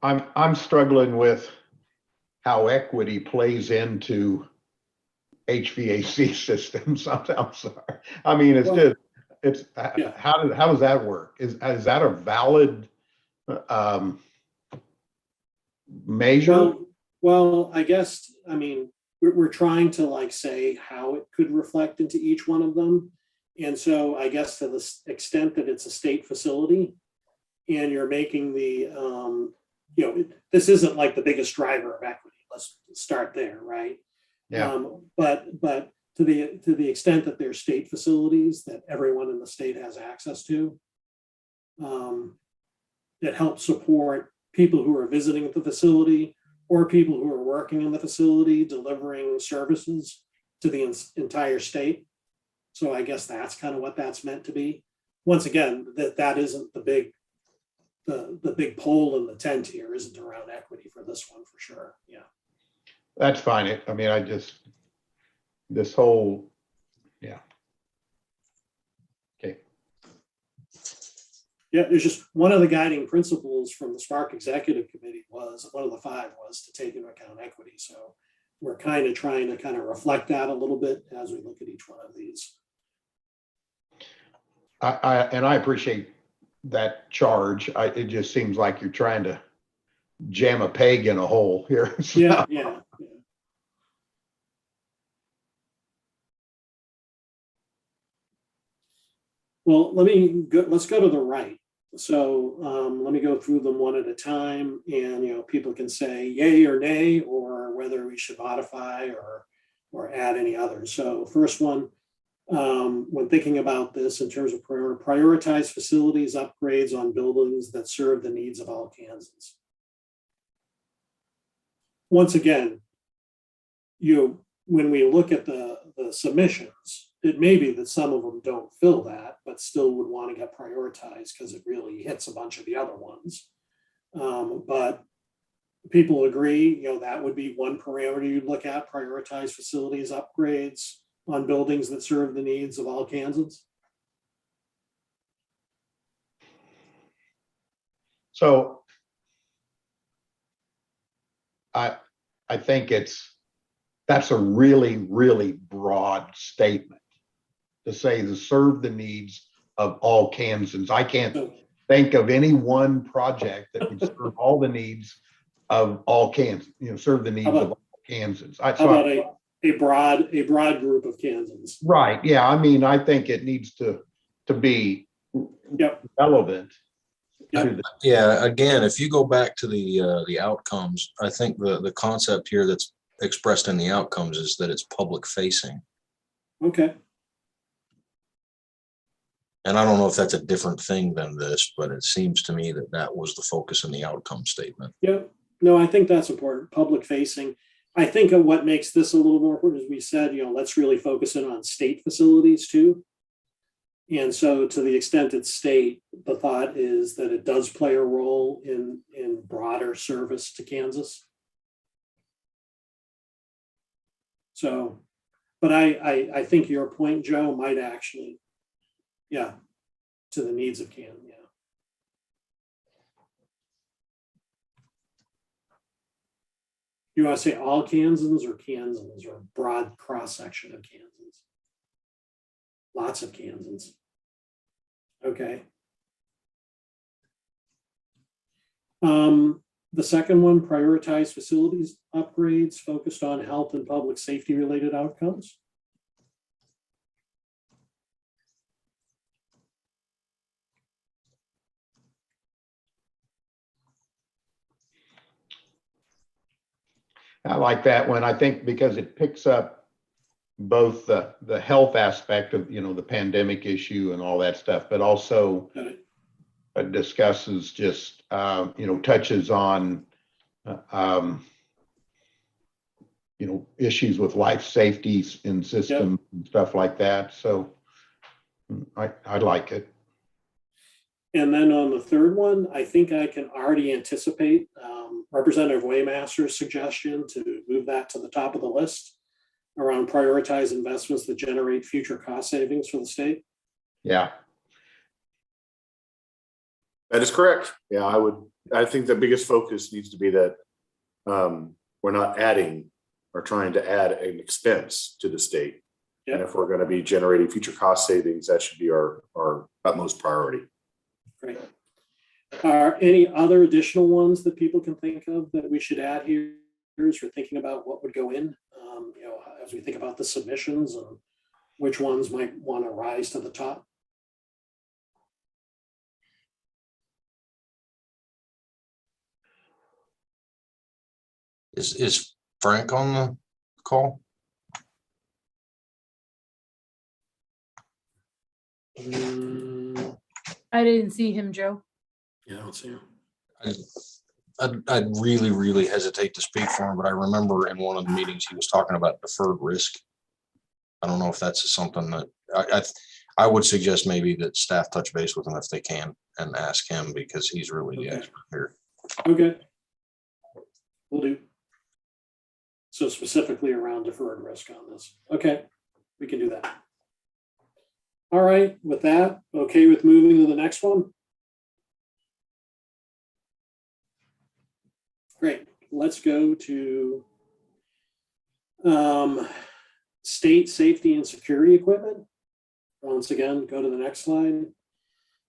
S4: I'm struggling with how equity plays into HVAC systems. I'm sorry. I mean, it's
S2: Well,
S4: just, it's,
S2: yeah.
S4: how does that work? Is that a valid um, measure?
S2: Well, I guess, I mean, we're trying to like say how it could reflect into each one of them. And so I guess to the extent that it's a state facility and you're making the, this isn't like the biggest driver of equity. Let's start there, right?
S4: Yeah.
S2: But to the extent that there's state facilities that everyone in the state has access to, that help support people who are visiting the facility or people who are working in the facility, delivering services to the entire state. So I guess that's kind of what that's meant to be. Once again, that isn't the big pole in the tent here isn't around equity for this one for sure. Yeah.
S4: That's fine. I mean, this whole, yeah. Okay.
S2: Yeah, there's just one of the guiding principles from the Spark Executive Committee was, one of the 5 was to take into account equity. So we're kind of trying to kind of reflect that a little bit as we look at each one of these.
S4: I appreciate that charge. It just seems like you're trying to jam a peg in a hole here.
S2: Yeah. Well, let's go to the right. So let me go through them one at a time, and people can say yay or nay, or whether we should modify or add any others. So first one, when thinking about this in terms of prioritize facilities upgrades on buildings that serve the needs of all Kansans. Once again, when we look at the submissions, it may be that some of them don't fill that, but still would want to get prioritized because it really hits a bunch of the other ones. But people agree, that would be one parameter you'd look at, prioritize facilities upgrades on buildings that serve the needs of all Kansans.
S4: So I think that's a really, really broad statement to say to serve the needs of all Kansans. I can't think of any one project that would serve all the needs of all Kansans, serve the needs of all Kansans.
S2: How about a broad group of Kansans?
S4: Right. Yeah. I mean, I think it needs to be relevant.
S5: Yeah, again, if you go back to the outcomes, I think the concept here that's expressed in the outcomes is that it's public facing.
S2: Okay.
S5: And I don't know if that's a different thing than this, but it seems to me that was the focus in the outcome statement.
S2: Yeah, no, I think that's important, public facing. I think of what makes this a little more important, as we said, let's really focus in on state facilities too. And so to the extent it's state, the thought is that it does play a role in broader service to Kansas. So, but I think your point, Joe, might actually, to the needs of Kansas. Yeah. You want to say all Kansans or broad cross section of Kansans? Lots of Kansans. Okay. The second one, prioritize facilities upgrades focused on health and public safety related outcomes.
S4: I like that one. I think because it picks up both the health aspect of, the pandemic issue and all that stuff, but also discusses just, touches on, issues with life safety in systems and stuff like that. So I like it.
S2: And then on the third one, I think I can already anticipate Representative Waymaster's suggestion to move that to the top of the list around prioritize investments that generate future cost savings for the state.
S4: Yeah.
S3: That is correct. Yeah, I think the biggest focus needs to be that we're not adding or trying to add an expense to the state.
S2: Yep.
S3: And if we're going to be generating future cost savings, that should be our utmost priority.
S2: Great. Are any other additional ones that people can think of that we should add here as we're thinking about what would go in, as we think about the submissions and which ones might want to rise to the top?
S5: Is Frank on the call?
S1: I didn't see him, Joe.
S2: Yeah, I don't see him.
S5: I'd really, really hesitate to speak for him, but I remember in one of the meetings, he was talking about deferred risk. I don't know if that's something that I would suggest maybe that staff touch base with him if they can and ask him, because he's really the expert here.
S2: Okay. Will do. So specifically around deferred risk on this. Okay, we can do that. All right, with that, okay with moving to the next one? Great, let's go to state safety and security equipment. Once again, go to the next slide.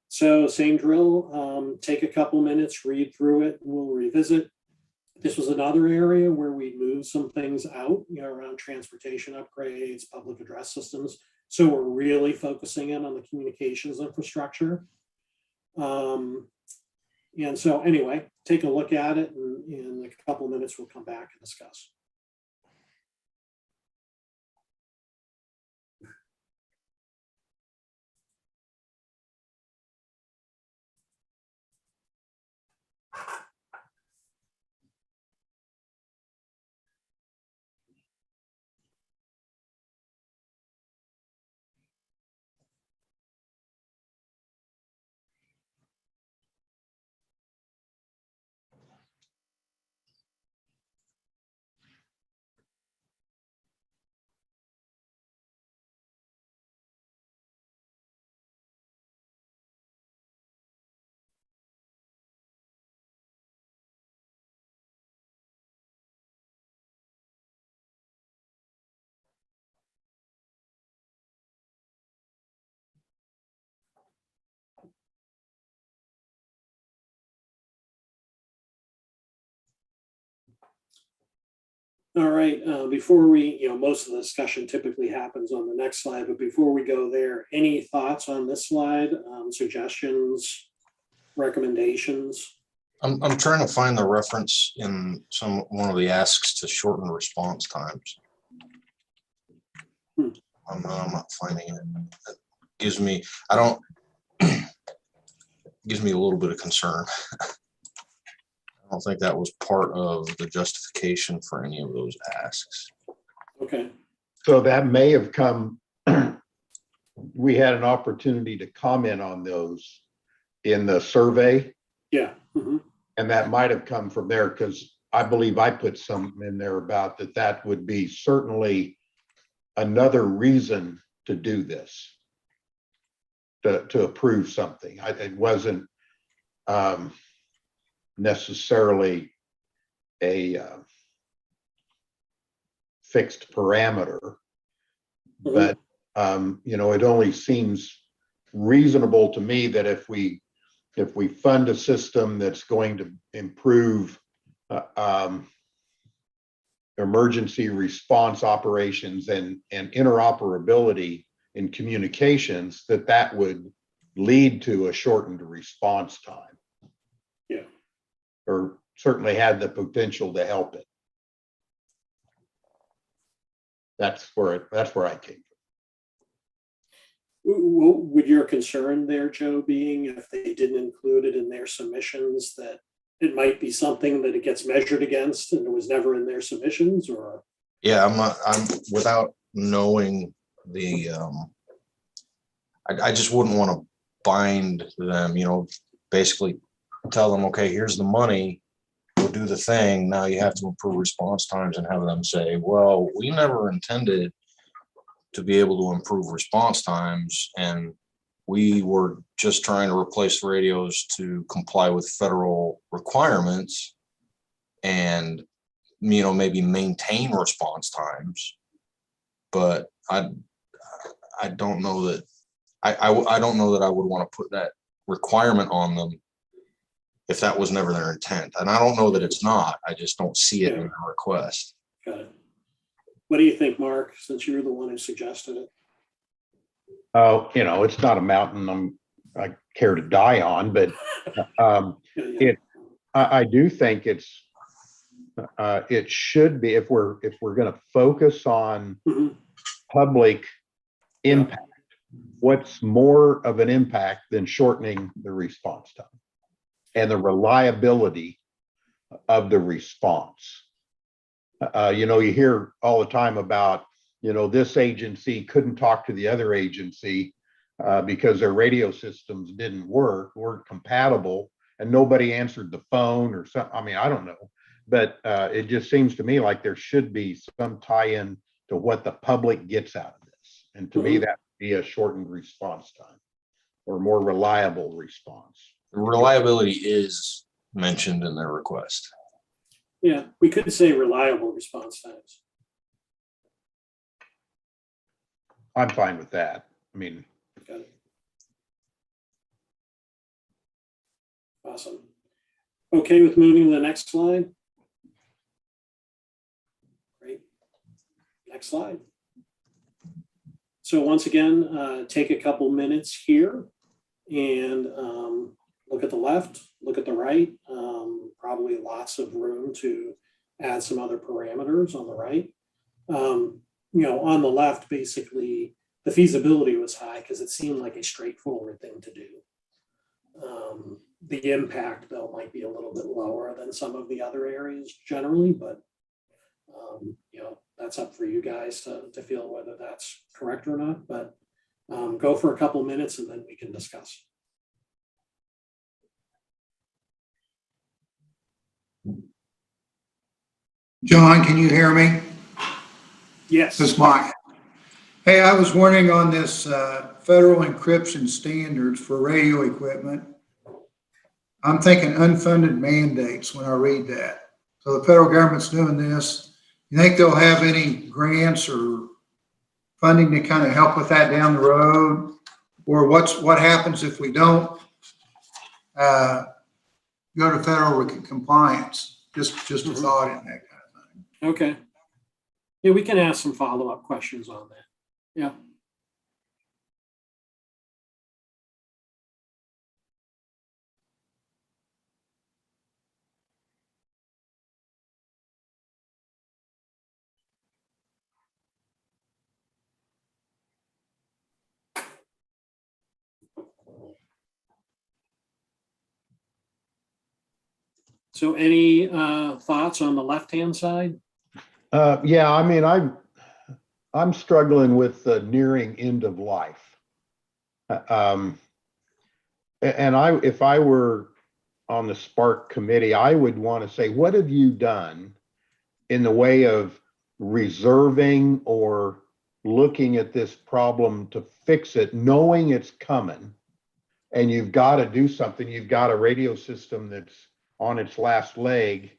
S2: So same drill, take a couple minutes, read through it, and we'll revisit. This was another area where we moved some things out, around transportation upgrades, public address systems. So we're really focusing in on the communications infrastructure. And so anyway, take a look at it, and in a couple of minutes, we'll come back and discuss. All right, before we, most of the discussion typically happens on the next slide, but before we go there, any thoughts on this slide, suggestions, recommendations?
S5: I'm trying to find the reference in one of the asks to shorten response times. I'm not finding it. It gives me, gives me a little bit of concern. I don't think that was part of the justification for any of those asks.
S2: Okay.
S4: So that may have come, we had an opportunity to comment on those in the survey.
S2: Yeah. Mm-hmm.
S4: And that might have come from there, because I believe I put some in there about that would be certainly another reason to do this, to approve something. It wasn't necessarily a fixed parameter, but it only seems reasonable to me that if we fund a system that's going to improve emergency response operations and interoperability in communications, that would lead to a shortened response time.
S2: Yeah.
S4: Or certainly had the potential to help it. That's where I came from.
S2: Would your concern there, Joe, being if they didn't include it in their submissions, that it might be something that it gets measured against and it was never in their submissions, or?
S5: Yeah, I'm without knowing the, I just wouldn't want to bind them, basically tell them, okay, here's the money, go do the thing. Now you have to improve response times, and have them say, well, we never intended to be able to improve response times, and we were just trying to replace the radios to comply with federal requirements and, maybe maintain response times. But I don't know that I don't know that I would want to put that requirement on them if that was never their intent. And I don't know that it's not. I just don't see it in the request.
S2: Got it. What do you think, Mark, since you're the one who suggested it?
S4: Oh, it's not a mountain I care to die on, but
S2: Yeah.
S4: I do think it should be, if we're going to focus on
S2: Mhm.
S4: public impact, what's more of an impact than shortening the response time and the reliability of the response? You hear all the time about, this agency couldn't talk to the other agency because their radio systems weren't compatible, and nobody answered the phone or something. I mean, I don't know, but it just seems to me like there should be some tie-in to what the public gets out of this. And to me, that would be a shortened response time or more reliable response.
S5: Reliability is mentioned in their request.
S2: Yeah, we could say reliable response times.
S4: I'm fine with that. I mean,
S2: Got it. Awesome. Okay with moving to the next slide? Great. Next slide. So once again, take a couple minutes here and look at the left, look at the right. Probably lots of room to add some other parameters on the right. On the left, basically, the feasibility was high because it seemed like a straightforward thing to do. The impact, though, might be a little bit lower than some of the other areas generally, but that's up for you guys to feel whether that's correct or not. But go for a couple minutes and then we can discuss.
S7: John, can you hear me?
S2: Yes.
S7: This is Mike. Hey, I was wondering on this federal encryption standards for radio equipment. I'm thinking unfunded mandates when I read that. So the federal government's doing this. You think they'll have any grants or funding to kind of help with that down the road? Or what happens if we don't go to federal compliance? Just a thought in that kind of thing.
S2: Okay. Yeah, we can ask some follow-up questions on that. Yeah. So any thoughts on the left-hand side?
S4: yeah, I mean, I'm struggling with the nearing end of life. And if I were on the Spark committee, I would want to say, what have you done in the way of reserving or looking at this problem to fix it, knowing it's coming, and you've got to do something. You've got a radio system that's on its last leg.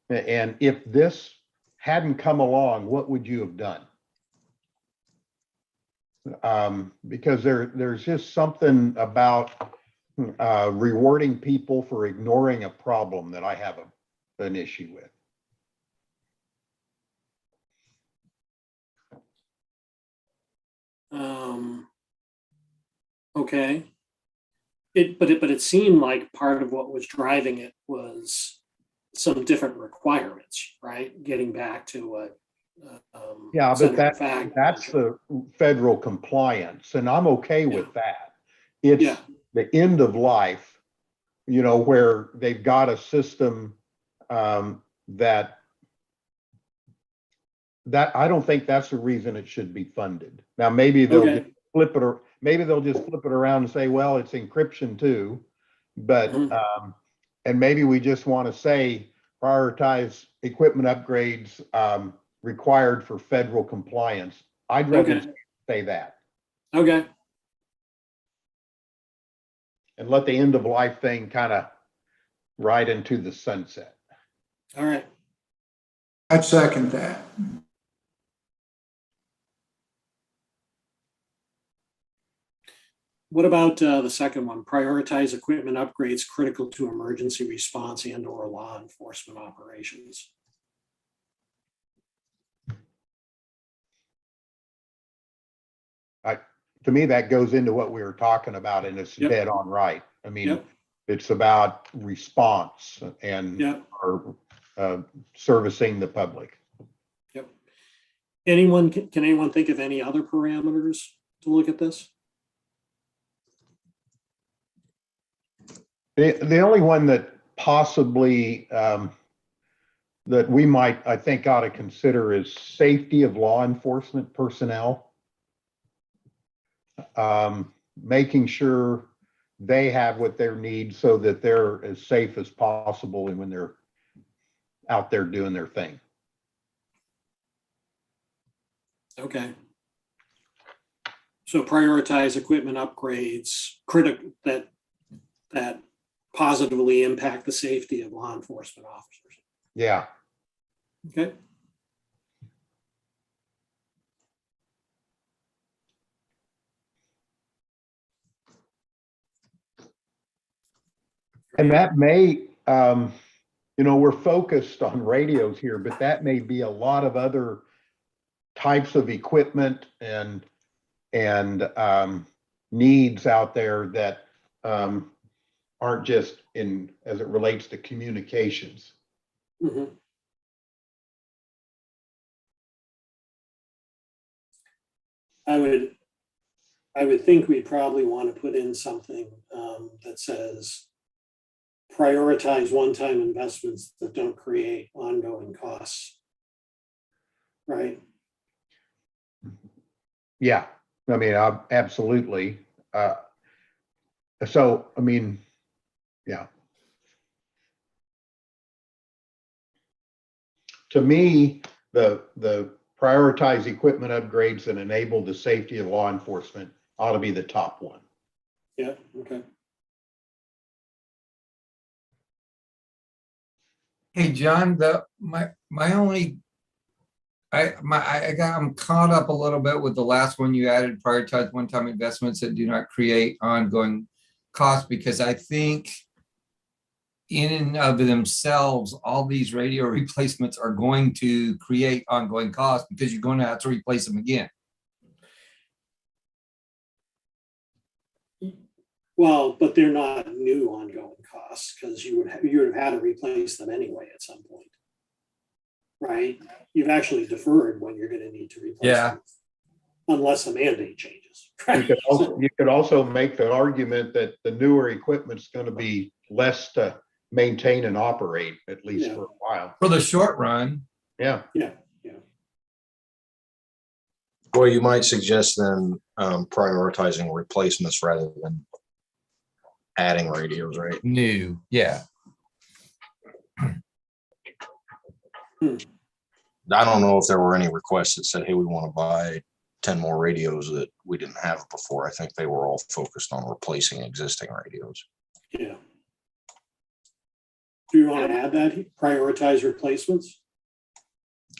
S4: And if this hadn't come along, what would you have done? Because there's just something about rewarding people for ignoring a problem that I have an issue with.
S2: Okay. But it seemed like part of what was driving it was some different requirements, right? Getting back to what
S4: Yeah, but
S2: Senator Fagg
S4: that's
S2: mentioned.
S4: the federal compliance, and I'm okay with that. It's
S2: Yeah.
S4: the end of life, where they've got a system that I don't think that's the reason it should be funded. Now, maybe they'll
S2: Okay.
S4: just maybe they'll just flip it around and say, well, it's encryption too. But
S2: Mhm.
S4: and maybe we just want to say prioritize equipment upgrades required for federal compliance. I'd rather
S2: Okay.
S4: say that
S2: Okay.
S4: and let the end of life thing kind of ride into the sunset.
S2: All right.
S7: I'd second that.
S2: What about the second one? Prioritize equipment upgrades critical to emergency response and/or law enforcement operations.
S4: To me, that goes into what we were talking about, and it's
S2: Yep.
S4: dead on right. I mean,
S2: Yep.
S4: it's about response and
S2: Yep.
S4: or servicing the public.
S2: Yep. Can anyone think of any other parameters to look at this?
S4: The only one that possibly that we might, I think, ought to consider is safety of law enforcement personnel. Making sure they have what they need so that they're as safe as possible when they're out there doing their thing.
S2: Okay. So prioritize equipment upgrades that positively impact the safety of law enforcement officers.
S4: Yeah.
S2: Okay.
S4: And that may, we're focused on radios here, but that may be a lot of other types of equipment and needs out there that aren't just as it relates to communications.
S2: Mhm. I would think we'd probably want to put in something that says prioritize one-time investments that don't create ongoing costs. Right?
S4: Yeah, I mean, absolutely. So, I mean, yeah. To me, the prioritize equipment upgrades that enable the safety of law enforcement ought to be the top one.
S2: Yeah, okay.
S6: Hey, John, I'm caught up a little bit with the last one you added, prioritize one-time investments that do not create ongoing costs, because I think in and of themselves, all these radio replacements are going to create ongoing costs because you're going to have to replace them again.
S2: Well, but they're not new ongoing costs because you would have had to replace them anyway at some point. Right? You've actually deferred when you're going to need to replace them. Unless a mandate changes. Right?
S4: You could also make the argument that the newer equipment's going to be less to maintain and operate, at least for a while.
S6: For the short run.
S4: Yeah.
S2: Yeah.
S5: Well, you might suggest then prioritizing replacements rather than adding radios, right?
S6: New. Yeah.
S5: I don't know if there were any requests that said, hey, we want to buy 10 more radios that we didn't have before. I think they were all focused on replacing existing radios.
S2: Yeah. Do you want to add that? Prioritize replacements?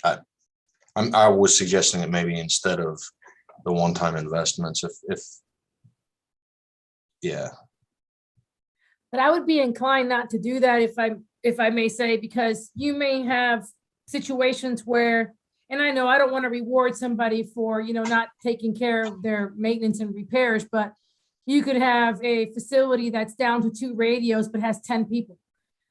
S5: I was suggesting that maybe instead of the one-time investments, if yeah.
S1: But I would be inclined not to do that if I may say, because you may have situations where, and I know I don't want to reward somebody for, not taking care of their maintenance and repairs, but you could have a facility that's down to 2 radios, but has 10 people.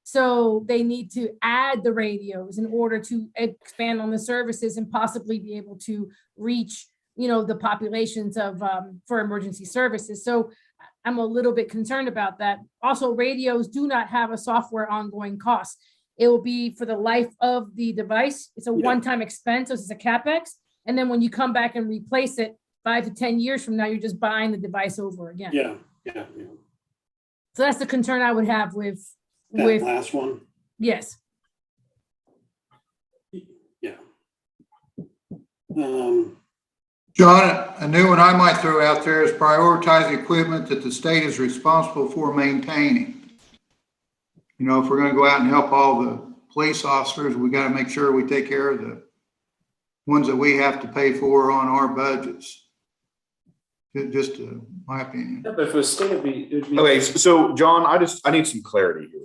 S1: So they need to add the radios in order to expand on the services and possibly be able to reach, the populations of, for emergency services. So I'm a little bit concerned about that. Also, radios do not have a software ongoing cost. It will be for the life of the device. It's a one-time expense, so it's a CapEx. And then when you come back and replace it 5 to 10 years from now, you're just buying the device over again.
S2: Yeah.
S1: So that's the concern I would have with
S2: That last one.
S1: yes.
S2: Yeah.
S7: John, a new one I might throw out there is prioritize equipment that the state is responsible for maintaining. If we're gonna go out and help all the police officers, we gotta make sure we take care of the ones that we have to pay for on our budgets. Just my opinion.
S8: Yeah, but if it was state, it'd be.
S3: Okay, so John, I need some clarity here.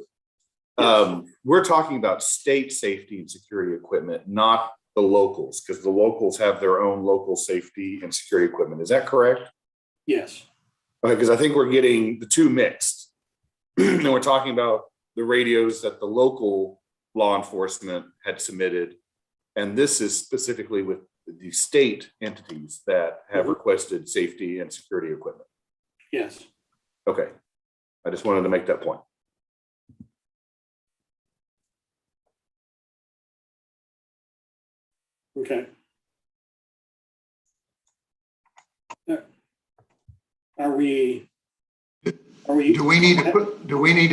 S3: We're talking about state safety and security equipment, not the locals, because the locals have their own local safety and security equipment. Is that correct?
S2: Yes.
S3: Okay, because I think we're getting the two mixed. And we're talking about the radios that the local law enforcement had submitted. And this is specifically with the state entities that have requested safety and security equipment.
S2: Yes.
S3: Okay. I just wanted to make that point.
S2: Okay. Are we?
S7: Do we need to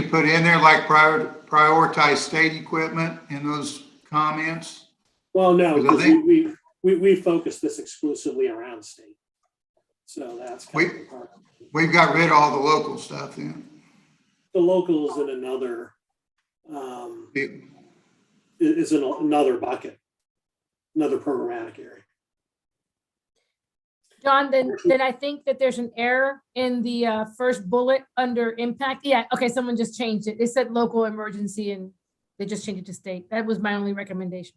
S7: put in there like prioritize state equipment in those comments?
S2: Well, no,
S7: 'Cause I
S2: because we focus this exclusively around state. So that's kind of the part.
S7: We've got rid of all the local stuff then.
S2: The local is in another is in another bucket, another programmatic area.
S1: John, then I think that there's an error in the first bullet under impact. Yeah, okay, someone just changed it. It said local emergency and they just changed it to state. That was my only recommendation.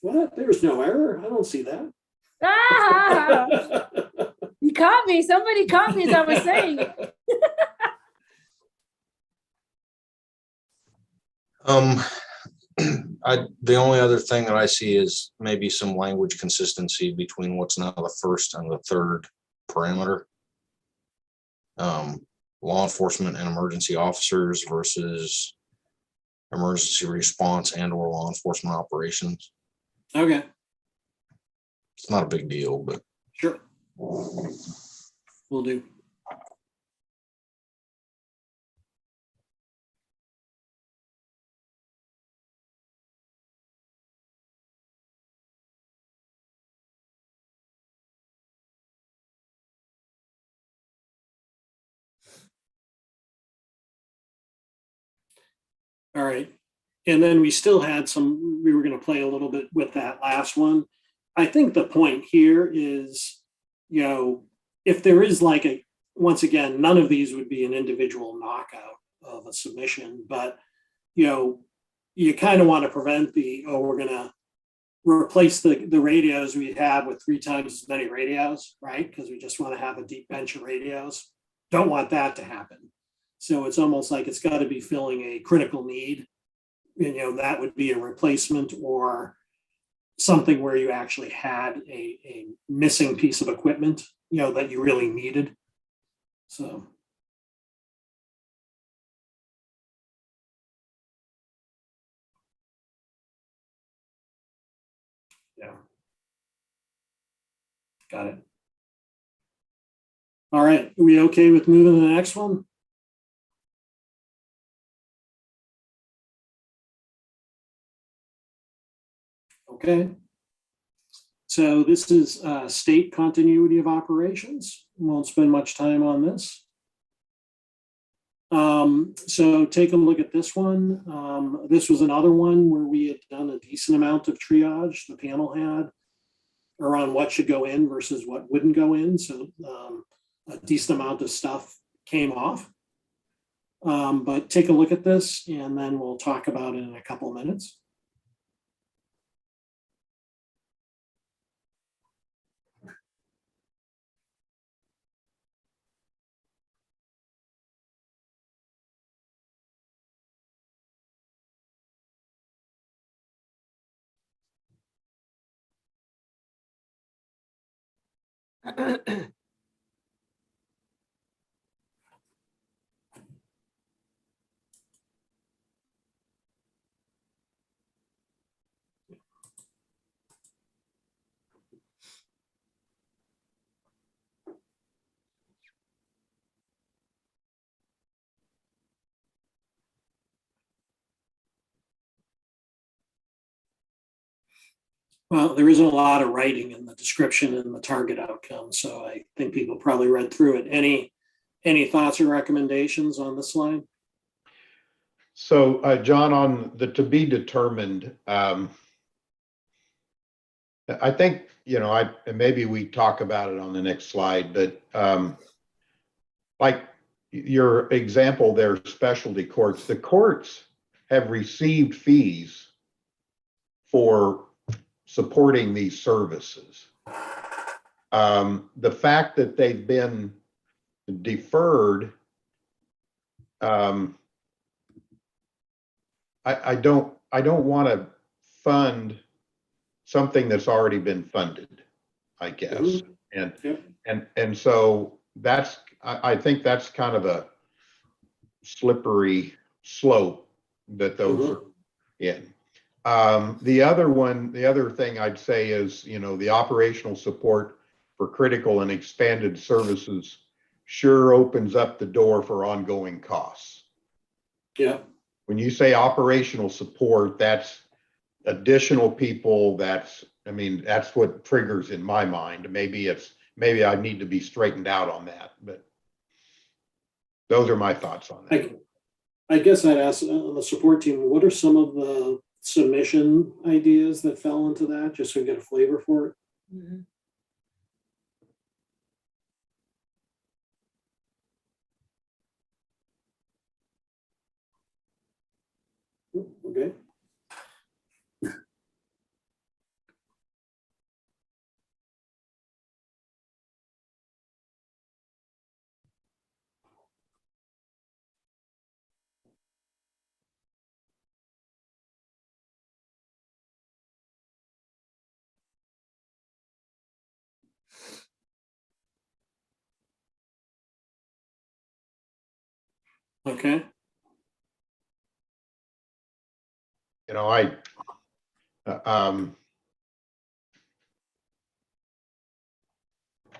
S2: What? There's no error. I don't see that.
S1: Ah, you caught me. Somebody caught me as I was saying it.
S5: The only other thing that I see is maybe some language consistency between what's now the first and the third parameter. Law enforcement and emergency officers versus emergency response and or law enforcement operations.
S2: Okay,
S5: It's not a big deal, but
S2: sure. Will do. All right. And then we still had we were going to play a little bit with that last one. I think the point here is, if there is once again, none of these would be an individual knockout of a submission, but, you kind of want to prevent we're going to replace the radios we have with 3 times as many radios, right? Because we just want to have a deep bench of radios. Don't want that to happen. So it's almost like it's got to be filling a critical need. That would be a replacement or something where you actually had a missing piece of equipment, that you really needed. So. Yeah. Got it. All right. Are we okay with moving to the next one? Okay. So this is state continuity of operations. Won't spend much time on this. So take a look at this one. This was another one where we had done a decent amount of triage. The panel had around what should go in versus what wouldn't go in. So a decent amount of stuff came off. But take a look at this and then we'll talk about it in a couple of minutes. Well, there isn't a lot of writing in the description and the target outcome, so I think people probably read through it. Any thoughts or recommendations on the slide?
S4: So, John, on the to be determined, I think, and maybe we talk about it on the next slide, but like your example there, specialty courts, the courts have received fees for supporting these services. The fact that they've been deferred, I don't want to fund something that's already been funded, I guess. And so I think that's kind of a slippery slope that those are in. The other thing I'd say is, the operational support for critical and expanded services sure opens up the door for ongoing costs.
S2: Yeah.
S4: When you say operational support, that's additional people. That's what triggers in my mind. Maybe I need to be straightened out on that, but those are my thoughts on that.
S2: I guess I'd ask on the support team, what are some of the submission ideas that fell into that, just so we get a flavor for it?
S1: Mhm.
S2: Okay. Okay.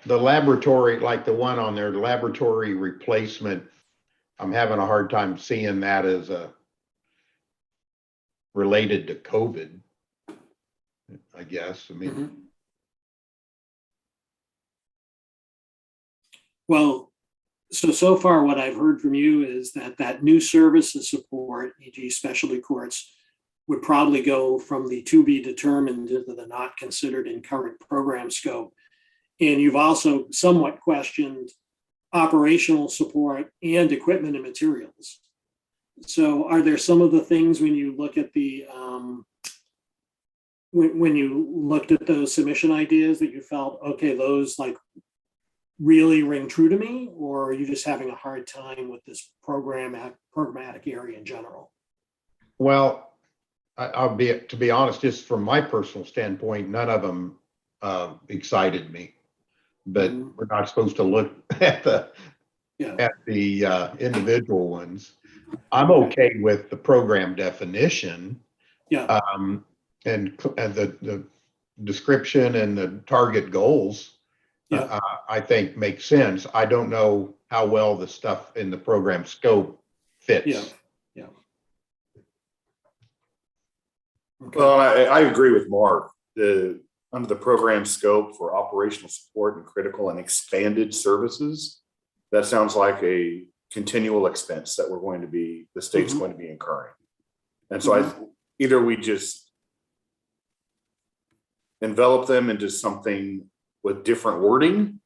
S4: The laboratory, like the one on there, the laboratory replacement, I'm having a hard time seeing that as related to COVID, I guess.
S2: Well, so far what I've heard from you is that new services support, e.g. specialty courts, would probably go from the to be determined into the not considered in current program scope. And you've also somewhat questioned operational support and equipment and materials. So are there some of the things when you look at the, when you looked at those submission ideas that you felt, okay, those like really ring true to me, or are you just having a hard time with this programmatic area in general?
S4: Well, to be honest, just from my personal standpoint, none of them excited me. But we're not supposed to look at the individual ones. I'm okay with the program definition.
S2: Yeah.
S4: And the description and the target goals.
S2: Yeah.
S4: I think makes sense. I don't know how well the stuff in the program scope fits.
S2: Yeah. Okay.
S3: Well, I agree with Mark. Under the program scope for operational support and critical and expanded services, that sounds like a continual expense that the state's going to be incurring. And so either we just envelop them into something with different wording,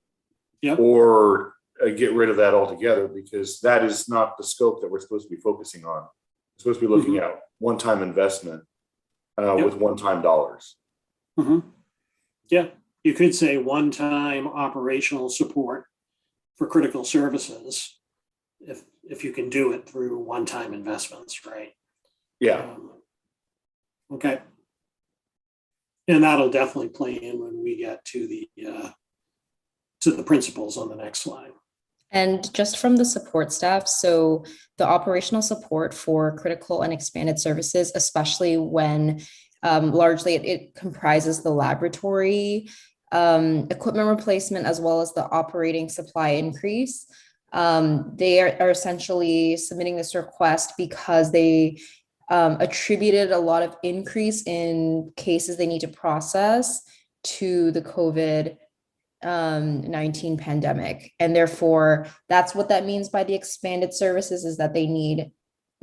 S3: or get rid of that altogether, because that is not the scope that we're supposed to be focusing on. We're supposed to be looking at one-time investment with one-time dollars.
S2: Yeah, you could say one-time operational support for critical services, if you can do it through one-time investments, right?
S3: Yeah.
S2: Okay. And that'll definitely play in when we get to the to the principles on the next slide.
S8: And just from the support staff, so the operational support for critical and expanded services, especially when largely it comprises the laboratory equipment replacement as well as the operating supply increase. They are essentially submitting this request because they attributed a lot of increase in cases they need to process to the COVID-19 pandemic. And therefore, that's what that means by the expanded services, is that they need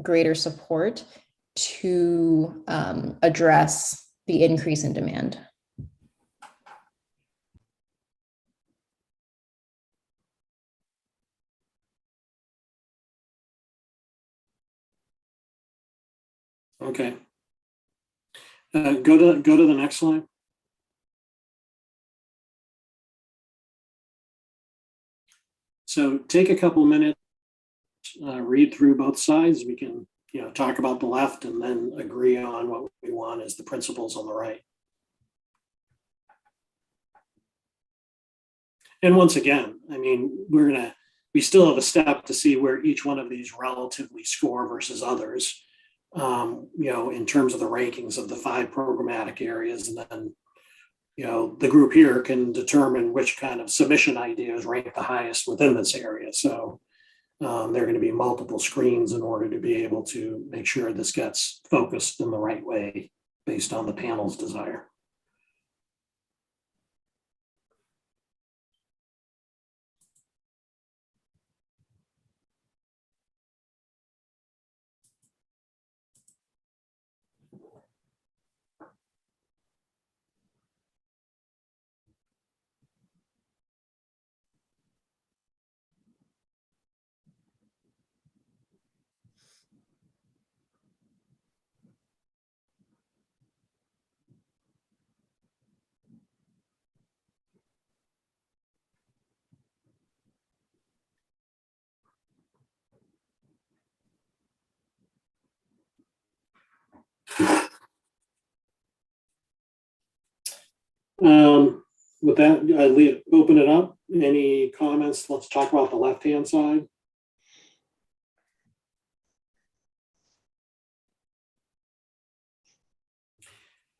S8: greater support to address the increase in demand.
S2: Okay. Go to the next slide. So take a couple minutes, read through both sides. We can, talk about the left and then agree on what we want as the principles on the right. And once again, I mean, we still have a step to see where each one of these relatively score versus others, in terms of the rankings of the 5 programmatic areas. And then, the group here can determine which kind of submission ideas rank the highest within this area. So there are going to be multiple screens in order to be able to make sure this gets focused in the right way based on the panel's desire. With that, I open it up. Any comments? Let's talk about the left-hand side.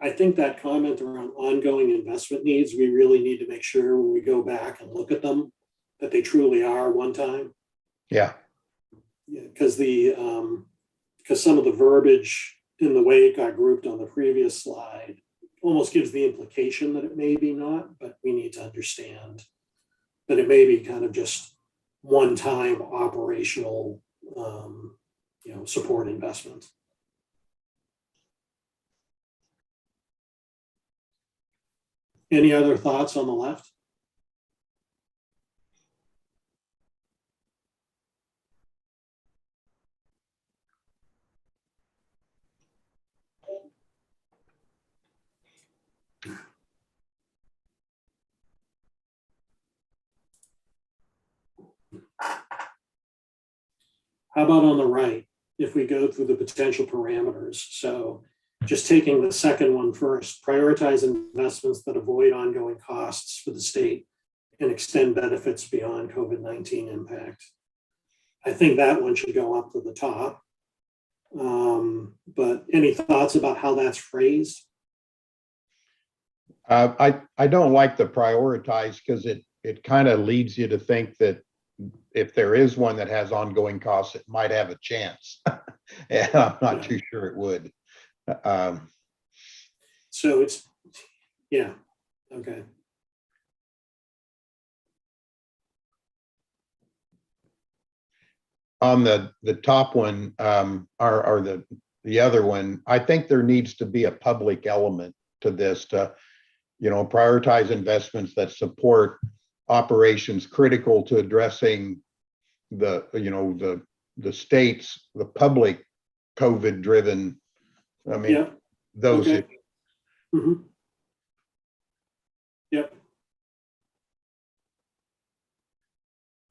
S2: I think that comment around ongoing investment needs, we really need to make sure when we go back and look at them, that they truly are one time.
S4: Yeah.
S2: Because some of the verbiage in the way it got grouped on the previous slide almost gives the implication that it may be not, but we need to understand that it may be kind of just one-time operational, support investment. Any other thoughts on the left? How about on the right, if we go through the potential parameters? So just taking the second one first, prioritize investments that avoid ongoing costs for the state and extend benefits beyond COVID-19 impact. I think that one should go up to the top. But any thoughts about how that's phrased?
S4: I don't like the prioritize because it kind of leads you to think that if there is one that has ongoing costs, it might have a chance. And I'm not too sure it would.
S2: So it's, okay.
S4: On the top one, or the other one, I think there needs to be a public element to this to, prioritize investments that support operations critical to addressing the state's, the public COVID driven, those.
S2: Okay. Mm-hmm. Yep.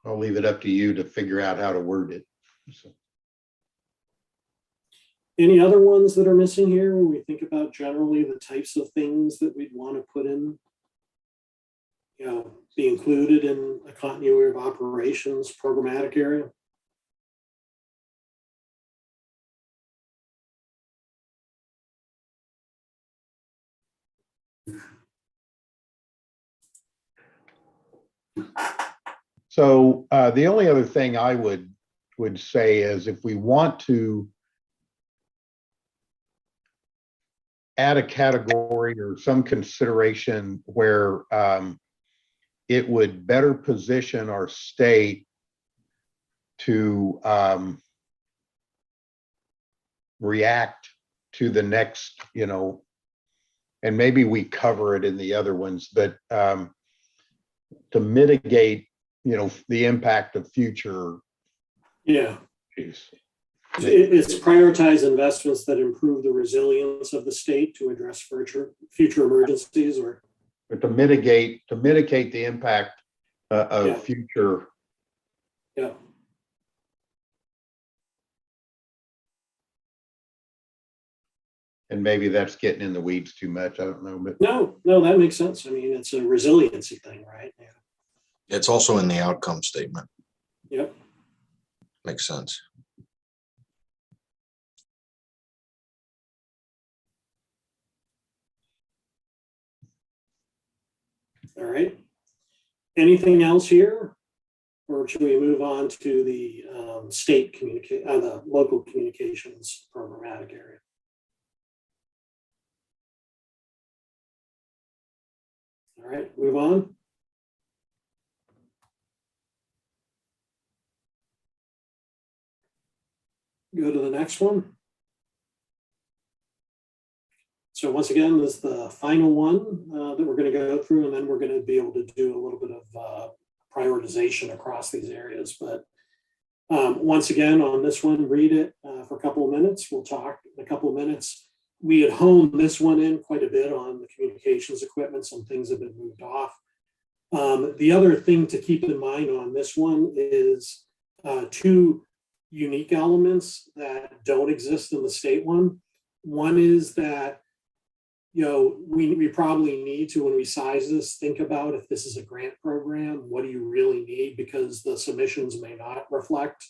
S4: I'll leave it up to you to figure out how to word it. So.
S2: Any other ones that are missing here when we think about generally the types of things that we'd want to put in? be included in a continuity of operations programmatic area?
S4: So the only other thing I would say is if we want to add a category or some consideration where it would better position our state to react to the next, and maybe we cover it in the other ones, but to mitigate, the impact of future.
S2: Yeah.
S4: Issues.
S2: It's prioritize investments that improve the resilience of the state to address future emergencies, or
S4: But to mitigate the impact of
S2: Yeah.
S4: future.
S2: Yeah.
S4: And maybe that's getting in the weeds too much. I don't know, but
S2: No, that makes sense. I mean, it's a resiliency thing, right? Yeah.
S5: It's also in the outcome statement.
S2: Yep.
S5: Makes sense.
S2: All right. Anything else here? Or should we move on to the the local communications programmatic area? All right, move on. Go to the next one. So once again, this is the final one that we're going to go through, and then we're going to be able to do a little bit of prioritization across these areas. But once again, on this one, read it for a couple of minutes. We'll talk in a couple of minutes. We had honed this one in quite a bit on the communications equipment. Some things have been moved off. The other thing to keep in mind on this one is two unique elements that don't exist in the state one. One is that, we probably need to, when we size this, think about if this is a grant program, what do you really need? Because the submissions may not reflect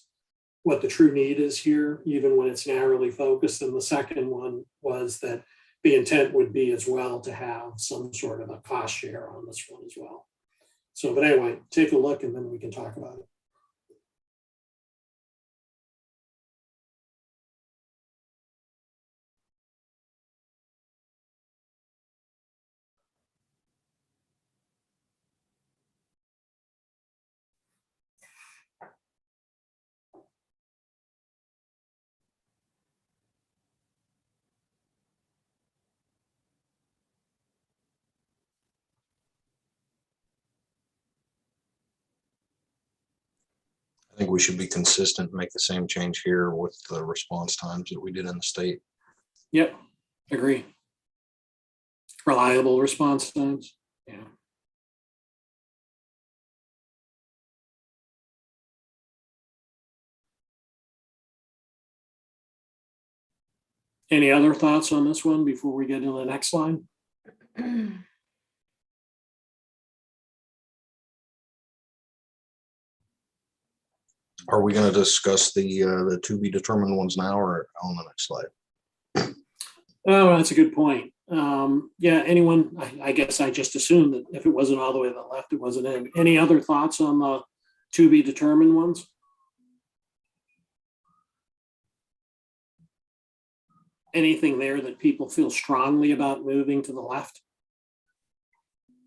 S2: what the true need is here, even when it's narrowly focused. And the second one was that the intent would be as well to have some sort of a cost share on this one as well. So, but anyway, take a look and then we can talk about it.
S5: I think we should be consistent, make the same change here with the response times that we did in the state.
S2: Yep, agree. Reliable response times. Yeah. Any other thoughts on this one before we get into the next slide?
S5: Are we going to discuss the to be determined ones now or on the next slide?
S2: Oh, that's a good point. Yeah, anyone, I guess I just assumed that if it wasn't all the way to the left, it wasn't in. Any other thoughts on the to be determined ones? Anything there that people feel strongly about moving to the left?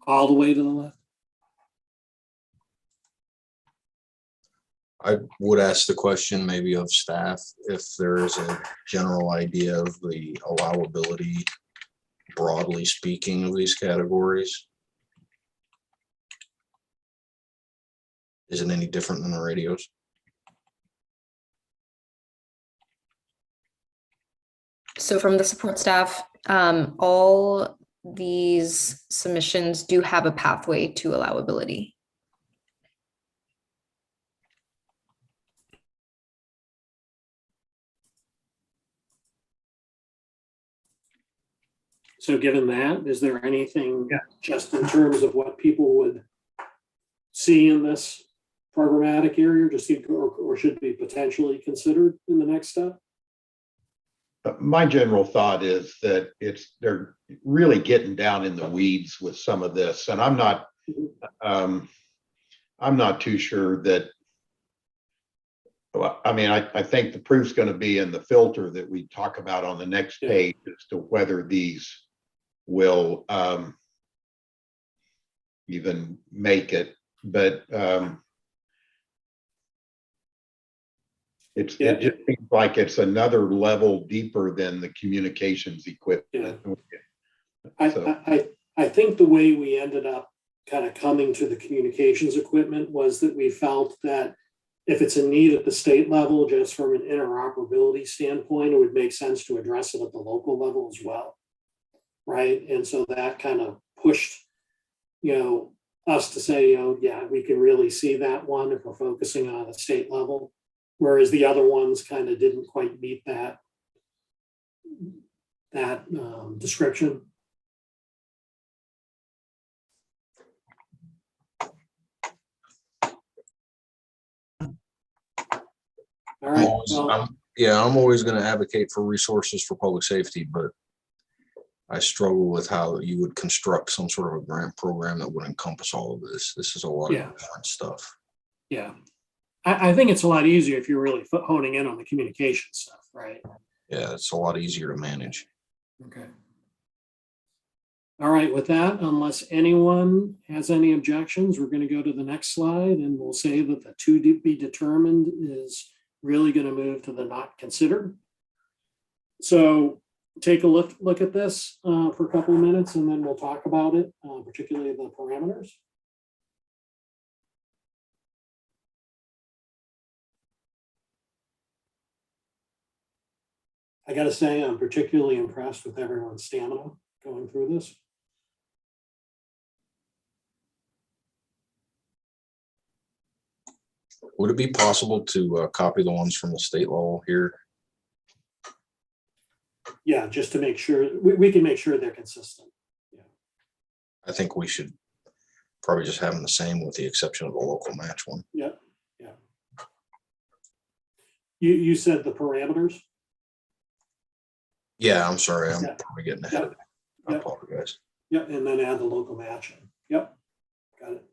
S2: All the way to the left?
S5: I would ask the question maybe of staff if there is a general idea of the allowability, broadly speaking, of these categories. Is it any different than the radios?
S8: So from the support staff, all these submissions do have a pathway to allowability.
S2: So given that, is there anything
S4: Yeah.
S2: just in terms of what people would see in this programmatic area, just or should be potentially considered in the next step?
S4: My general thought is that they're really getting down in the weeds with some of this, and I'm not too sure that. Well, I mean, I think the proof's going to be in the filter that we talk about on the next
S2: Yeah.
S4: page as to whether these will even make it. But it just seems like it's another level deeper than the communications equipment.
S2: I think the way we ended up kind of coming to the communications equipment was that we felt that if it's a need at the state level, just from an interoperability standpoint, it would make sense to address it at the local level as well. Right. And so that kind of pushed, us to say, yeah, we can really see that one if we're focusing on a state level, whereas the other ones kind of didn't quite meet that description. All right.
S5: I'm always going to advocate for resources for public safety, but I struggle with how you would construct some sort of a grant program that would encompass all of this. This is a lot of different stuff.
S2: Yeah. I think it's a lot easier if you're really honing in on the communication stuff, right?
S5: Yeah, it's a lot easier to manage.
S2: Okay. All right, with that, unless anyone has any objections, we're going to go to the next slide, and we'll say that the to be determined is really going to move to the not considered. So take a look at this for a couple of minutes, and then we'll talk about it, particularly the parameters. I got to say, I'm particularly impressed with everyone's stamina going through this.
S5: Would it be possible to copy the ones from the state level here?
S2: Yeah, just to make sure we can make sure they're consistent. Yeah.
S5: I think we should probably just have them the same with the exception of the local match one.
S2: Yeah, yeah. You said the parameters?
S5: Yeah, I'm sorry. I'm probably getting ahead of it. I apologize.
S2: Yeah, and then add the local match in. Yep, got it.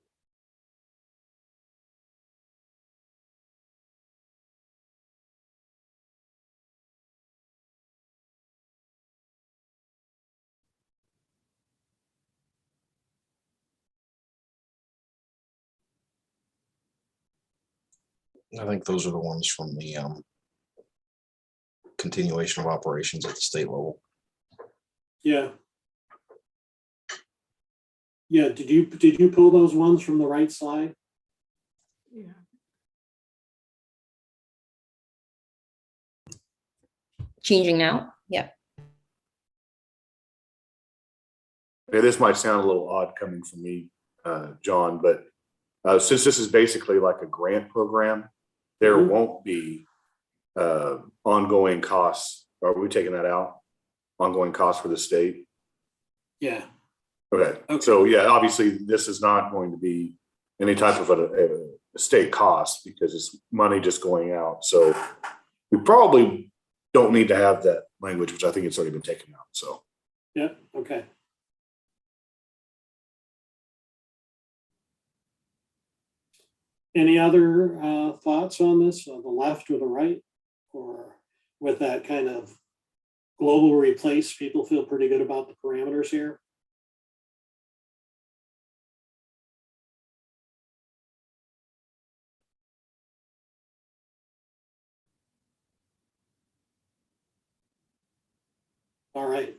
S5: I think those are the ones from the continuation of operations at the state level.
S2: Yeah. Yeah, did you pull those ones from the right slide?
S1: Yeah.
S8: Changing now? Yeah.
S3: Yeah, this might sound a little odd coming from me, John, but since this is basically like a grant program, there won't be ongoing costs. Are we taking that out? Ongoing costs for the state?
S2: Yeah.
S3: Okay. So yeah, obviously this is not going to be any type of a state cost because it's money just going out. So we probably don't need to have that language, which I think it's already been taken out. So
S2: Yeah, okay. Any other thoughts on this, on the left or the right, or with that kind of global replace, people feel pretty good about the parameters here? All right.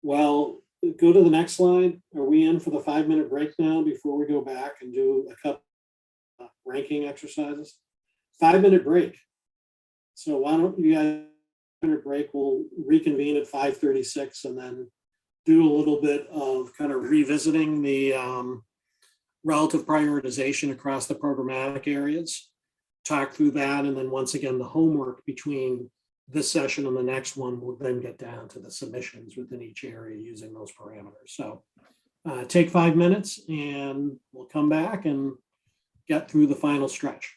S2: Well, go to the next slide. Are we in for the 5-minute break now before we go back and do a couple ranking exercises? 5-minute break. So why don't you guys 5-minute break? We'll reconvene at 5:36 and then do a little bit of kind of revisiting the relative prioritization across the programmatic areas, talk through that, and then once again, the homework between this session and the next one will then get down to the submissions within each area using those parameters. So take 5 minutes and we'll come back and get through the final stretch.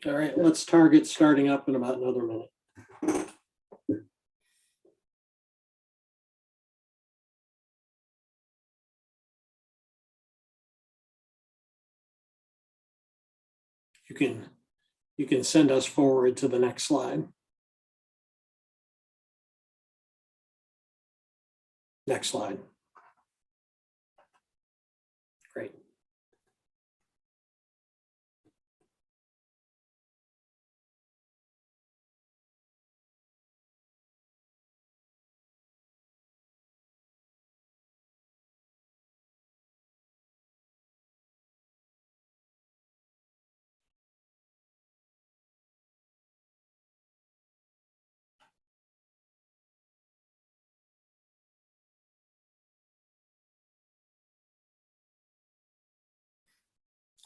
S2: All right, let's target starting up in about another minute. You can send us forward to the next slide. Next slide. Great.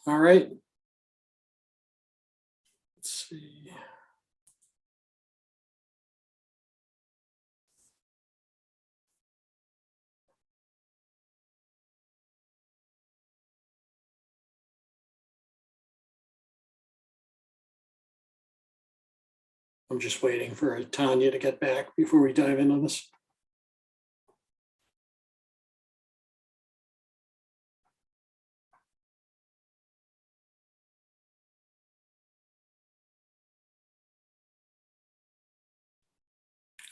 S2: All right. Let's see. I'm just waiting for Tanya to get back before we dive into this.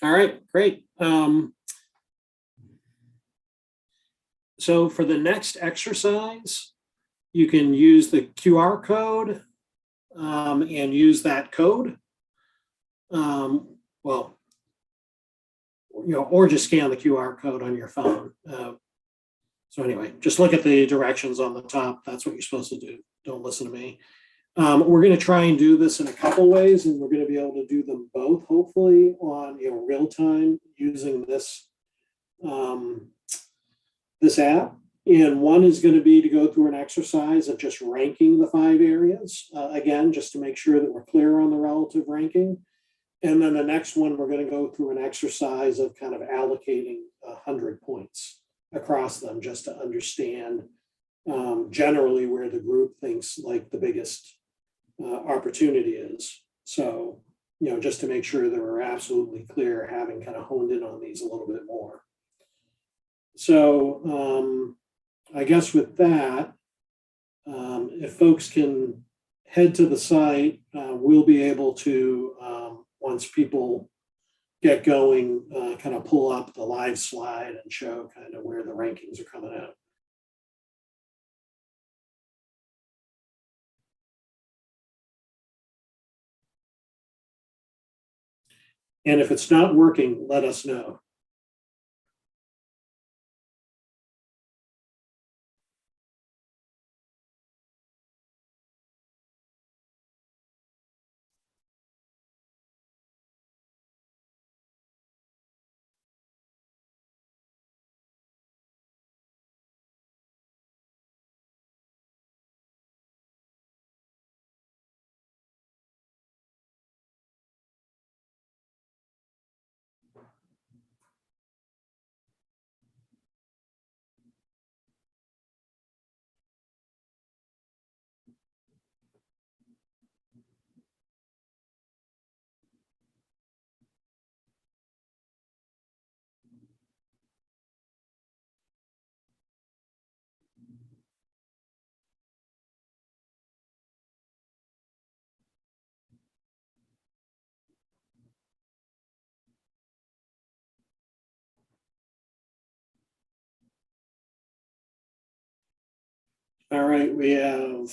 S2: All right, great. So for the next exercise, you can use the QR code and use that code. Well, or just scan the QR code on your phone. So anyway, just look at the directions on the top. That's what you're supposed to do. Don't listen to me. We're going to try and do this in a couple ways, and we're going to be able to do them both, hopefully, on real time using this this app. And one is going to be to go through an exercise of just ranking the 5 areas, again, just to make sure that we're clear on the relative ranking. And then the next one, we're going to go through an exercise of kind of allocating 100 points across them, just to understand generally where the group thinks like the biggest opportunity is. So, just to make sure that we're absolutely clear, having kind of honed in on these a little bit more. So I guess with that, if folks can head to the site, we'll be able to, once people get going, kind of pull up the live slide and show kind of where the rankings are coming out. And if it's not working, let us know. All right, we have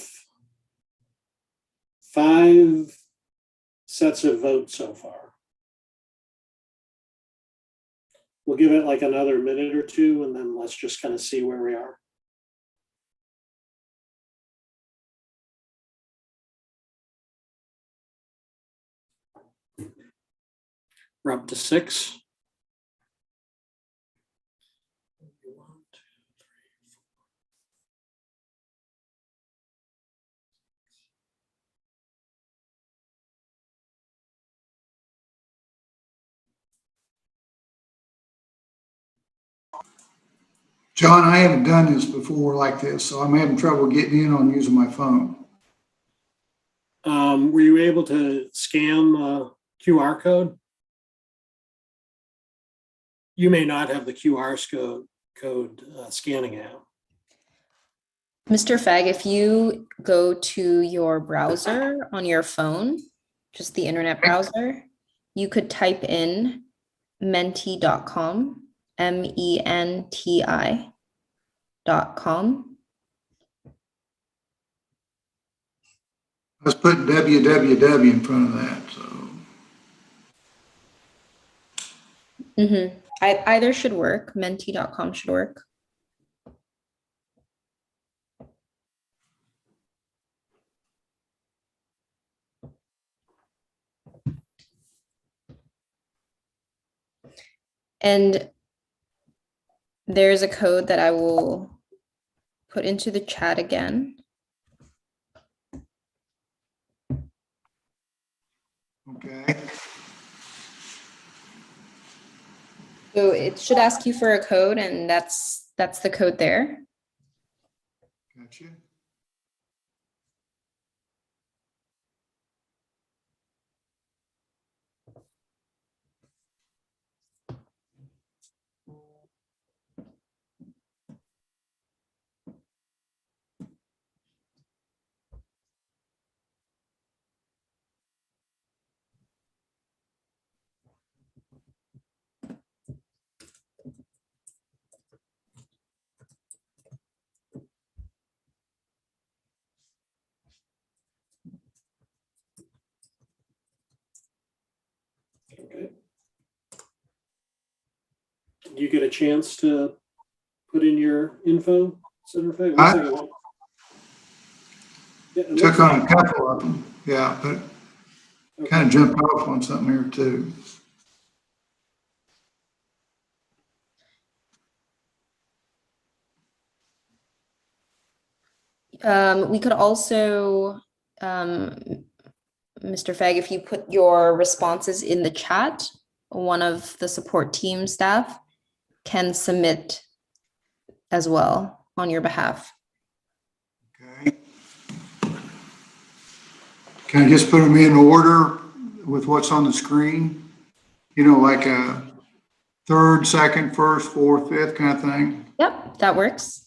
S2: 5 sets of votes so far. We'll give it like another minute or two, and then let's just kind of see where we are. We're up to 6.
S7: John, I haven't done this before like this, so I'm having trouble getting in on using my phone.
S2: Were you able to scan the QR code? You may not have the QR code scanning app.
S8: Mr. Fag, if you go to your browser on your phone, just the internet browser, you could type in menti.com, MENTI.com.
S7: I was putting www in front of that, so.
S8: Either should work. Menti.com should work. And there's a code that I will put into the chat again.
S7: Okay.
S8: So it should ask you for a code, and that's the code there.
S7: Gotcha.
S2: Did you get a chance to put in your info, Senator Fay? Yeah, it looks
S7: Took on a
S2: like-
S7: couple of them, yeah, but
S2: okay.
S7: kind of jumped off on something here too.
S8: We could also, Mr. Fag, if you put your responses in the chat, one of the support team staff can submit as well on your behalf.
S7: Okay. Can I just put them in order with what's on the screen? You know, like a third, second, first, fourth, fifth kind of thing?
S8: Yep, that works.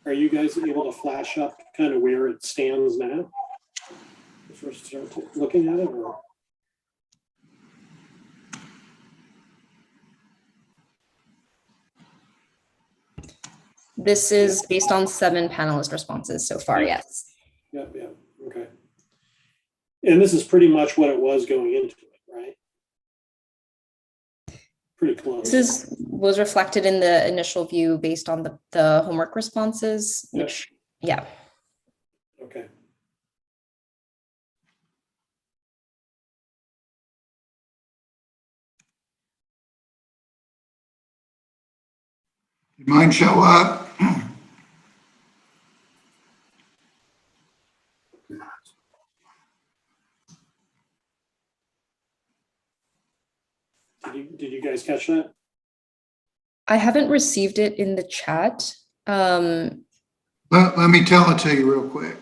S2: Are you guys able to flash up kind of where it stands now? If we start looking at it, or?
S8: This is based on 7 panelist responses so far, yes.
S2: Yeah, okay. And this is pretty much what it was going into it, right? Pretty close.
S8: This was reflected in the initial view based on the homework responses,
S2: Yeah.
S8: which, yeah.
S2: Okay.
S7: Did mine show up?
S2: Did you guys catch that?
S8: I haven't received it in the chat.
S7: Let me tell it to you real quick.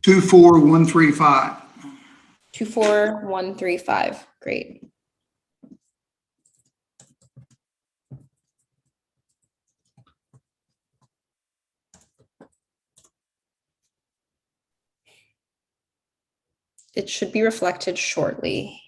S7: 24135.
S8: 24135, great. It should be reflected shortly.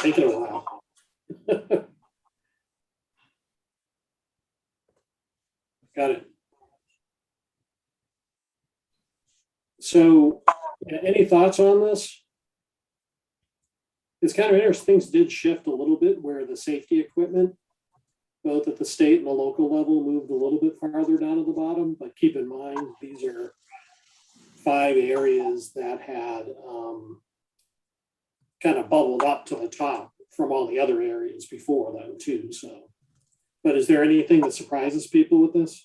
S2: Taking a while. Got it. So, any thoughts on this? It's kind of interesting. Things did shift a little bit where the safety equipment, both at the state and the local level, moved a little bit farther down to the bottom. But keep in mind, these are 5 areas that had kind of bubbled up to the top from all the other areas before that too. So, but is there anything that surprises people with this?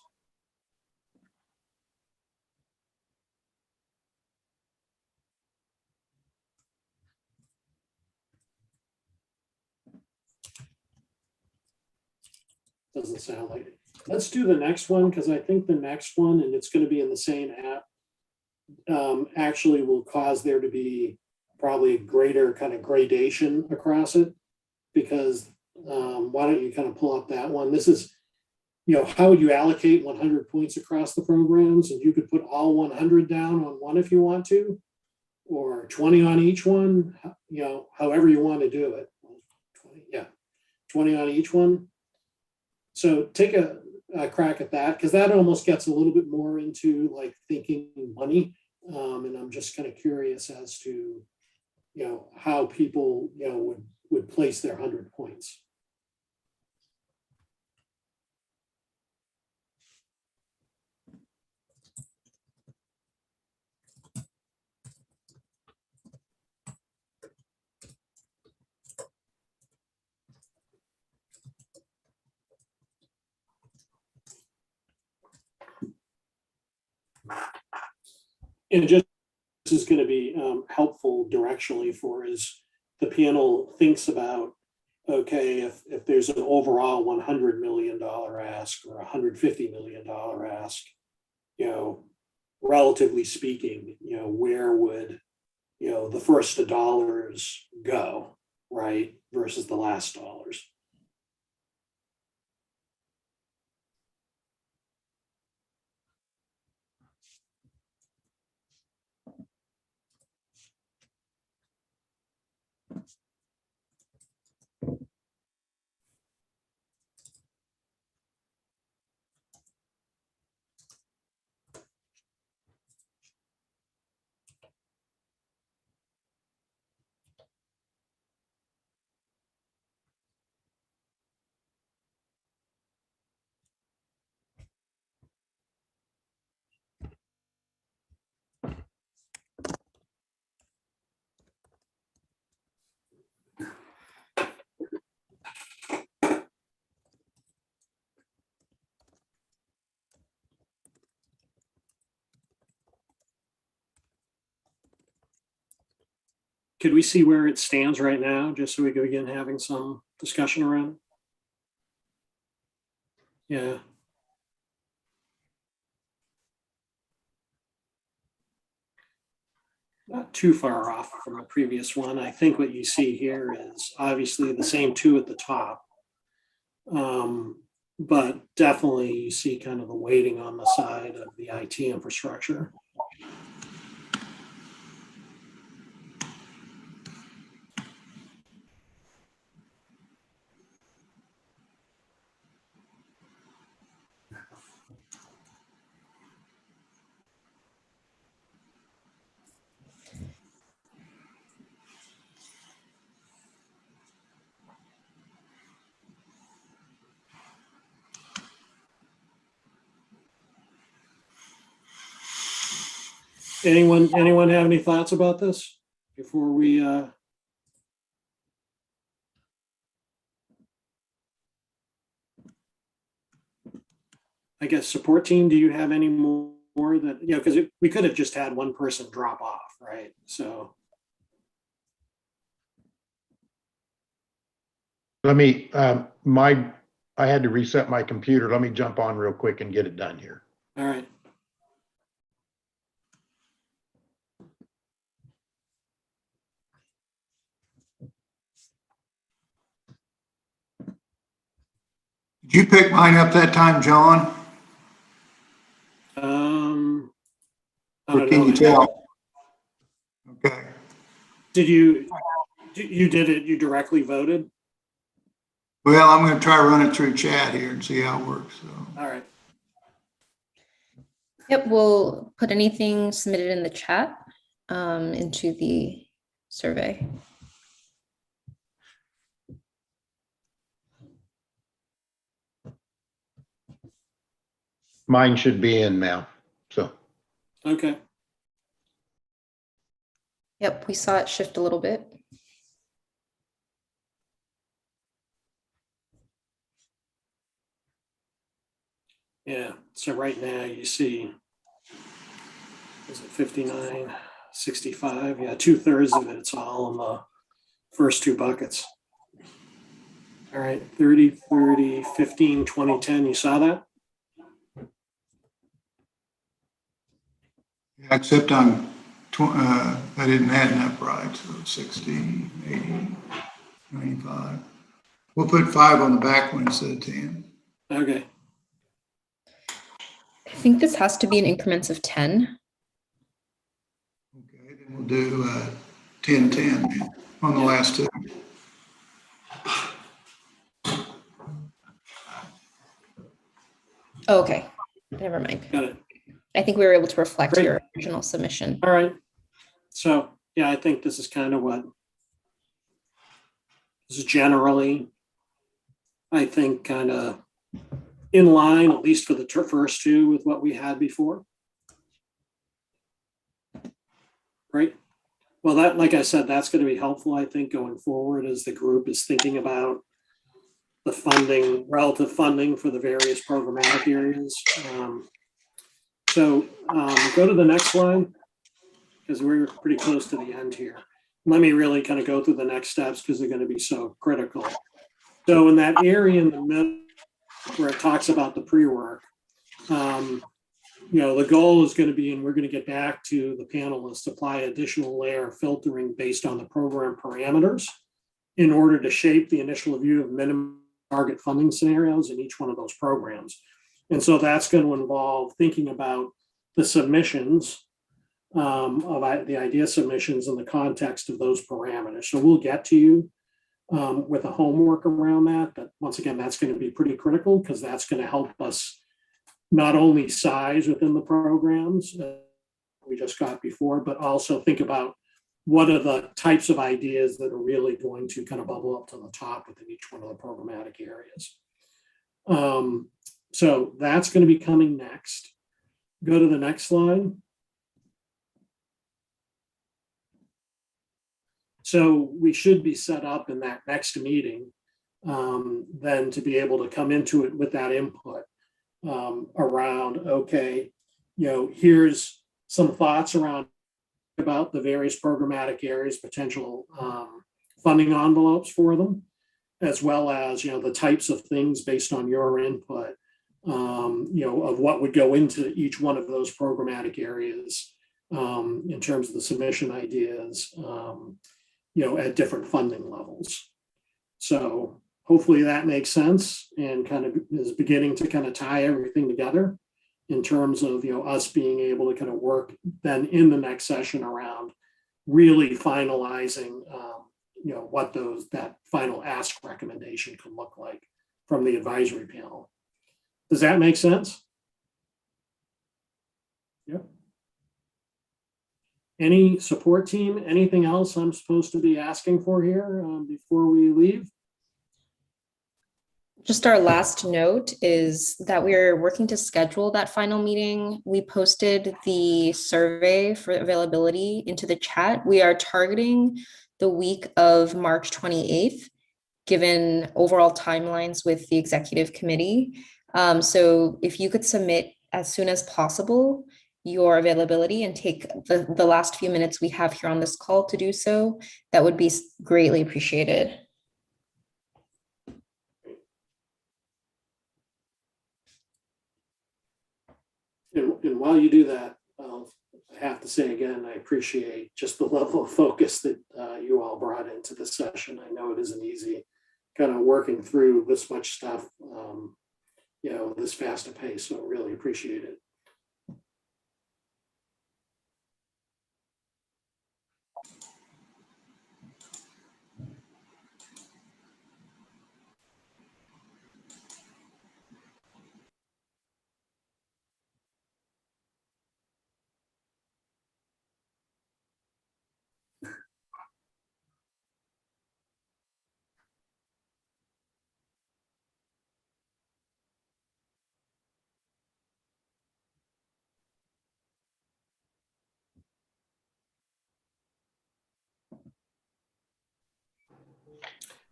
S2: Doesn't sound like it. Let's do the next one, because I think the next one, and it's going to be in the same app, actually will cause there to be probably a greater kind of gradation across it. Because why don't you kind of pull up that one? This is, how would you allocate 100 points across the programs? And you could put all 100 down on one if you want to, or 20 on each one, however you want to do it. 20 on each one. So take a crack at that, because that almost gets a little bit more into like thinking money. And I'm just kind of curious as to, how people, would place their 100 points. And just this is going to be helpful directionally for as the panel thinks about, okay, if there's an overall $100 million ask or $150 million ask, relatively speaking, where would, the first dollars go, right, versus the last dollars. Could we see where it stands right now, just so we go again having some discussion around it? Yeah. Not too far off from the previous one. I think what you see here is obviously the same two at the top. But definitely you see kind of the weighting on the side of the IT infrastructure. Anyone have any thoughts about this before we I guess support team, do you have any more that, because we could have just had one person drop off, right? So
S4: Let me, I had to reset my computer. Let me jump on real quick and get it done here.
S2: all right.
S7: Did you pick mine up that time, John?
S2: I
S7: Or
S2: don't
S7: can
S2: know.
S7: you tell? Okay.
S2: Did you did it, you directly voted?
S7: Well, I'm going to try to run it through chat here and see how it works. So.
S2: All right.
S8: Yep, we'll put anything submitted in the chat into the survey.
S4: Mine should be in now, so.
S2: Okay.
S8: Yep, we saw it shift a little bit.
S2: Yeah. So right now you see, is it 59, 65? Yeah, 2/3 of it, it's all in the first two buckets. All right, 30, 30, 15, 20, 10. You saw that?
S7: Yeah, except I didn't add enough right. So 60, 80, 95. We'll put 5 on the back one instead of 10.
S2: Okay.
S8: I think this has to be in increments of 10.
S7: Okay, then we'll do 10, 10 on the last two.
S8: Oh, okay, never mind.
S2: Got it.
S8: I think we were able to reflect
S2: Great.
S8: your original submission.
S2: All right. So yeah, I think this is kind of what this is generally, I think, kind of in line, at least for the first two, with what we had before. Right. Well, that, like I said, that's going to be helpful, I think, going forward as the group is thinking about the funding, relative funding for the various programmatic areas. So go to the next slide, because we're pretty close to the end here. Let me really kind of go through the next steps because they're going to be so critical. So in that area in the middle where it talks about the pre-work, the goal is going to be, and we're going to get back to the panelists, apply additional layer of filtering based on the program parameters in order to shape the initial view of minimum target funding scenarios in each one of those programs. And so that's going to involve thinking about the submissions of the idea submissions in the context of those parameters. So we'll get to you with a homework around that. But once again, that's going to be pretty critical because that's going to help us not only size within the programs we just got before, but also think about what are the types of ideas that are really going to kind of bubble up to the top within each one of the programmatic areas. So that's going to be coming next. Go to the next slide. So we should be set up in that next meeting then to be able to come into it with that input around, okay, here's some thoughts around about the various programmatic areas, potential funding envelopes for them, as well as, the types of things based on your input, of what would go into each one of those programmatic areas in terms of the submission ideas, at different funding levels. So hopefully that makes sense and kind of is beginning to kind of tie everything together in terms of, us being able to kind of work then in the next session around really finalizing, what that final ask recommendation can look like from the advisory panel. Does that make sense? Yep. Any support team, anything else I'm supposed to be asking for here before we leave?
S8: Just our last note is that we are working to schedule that final meeting. We posted the survey for availability into the chat. We are targeting the week of March 28th, given overall timelines with the executive committee. So if you could submit as soon as possible your availability and take the last few minutes we have here on this call to do so, that would be greatly appreciated.
S2: And while you do that, I have to say again, I appreciate just the level of focus that you all brought into the session. I know it isn't easy kind of working through this much stuff, this fast a pace, so really appreciate it.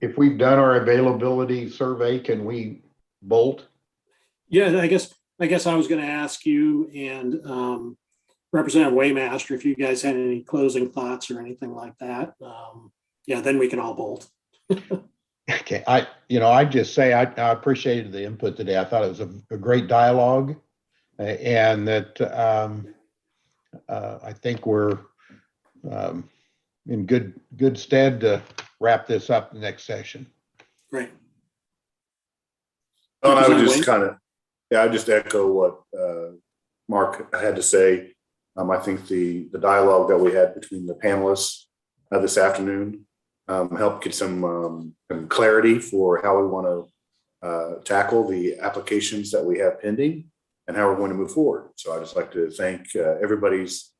S4: If we've done our availability survey, can we bolt?
S2: Yeah, I guess I was going to ask you and Representative Waymaster if you guys had any closing thoughts or anything like that. Then we can all bolt.
S4: Okay, I just say I appreciated the input today. I thought it was a great dialogue, and that I think we're in good stead to wrap this up the next session.
S2: Great.
S3: And I would just I just echo what Mark had to say. I think the dialogue that we had between the panelists this afternoon helped get some clarity for how we want to tackle the applications that we have pending and how we're going to move forward. So I just like to thank everybody's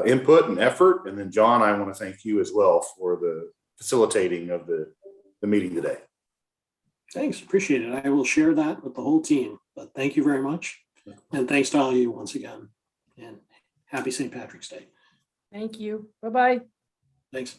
S3: input and effort. And then John, I want to thank you as well for the facilitating of the meeting today.
S2: Thanks, appreciate it. I will share that with the whole team, but thank you very much. And thanks to all of you once again. And happy St. Patrick's Day.
S1: Thank you. Bye-bye.
S2: Thanks.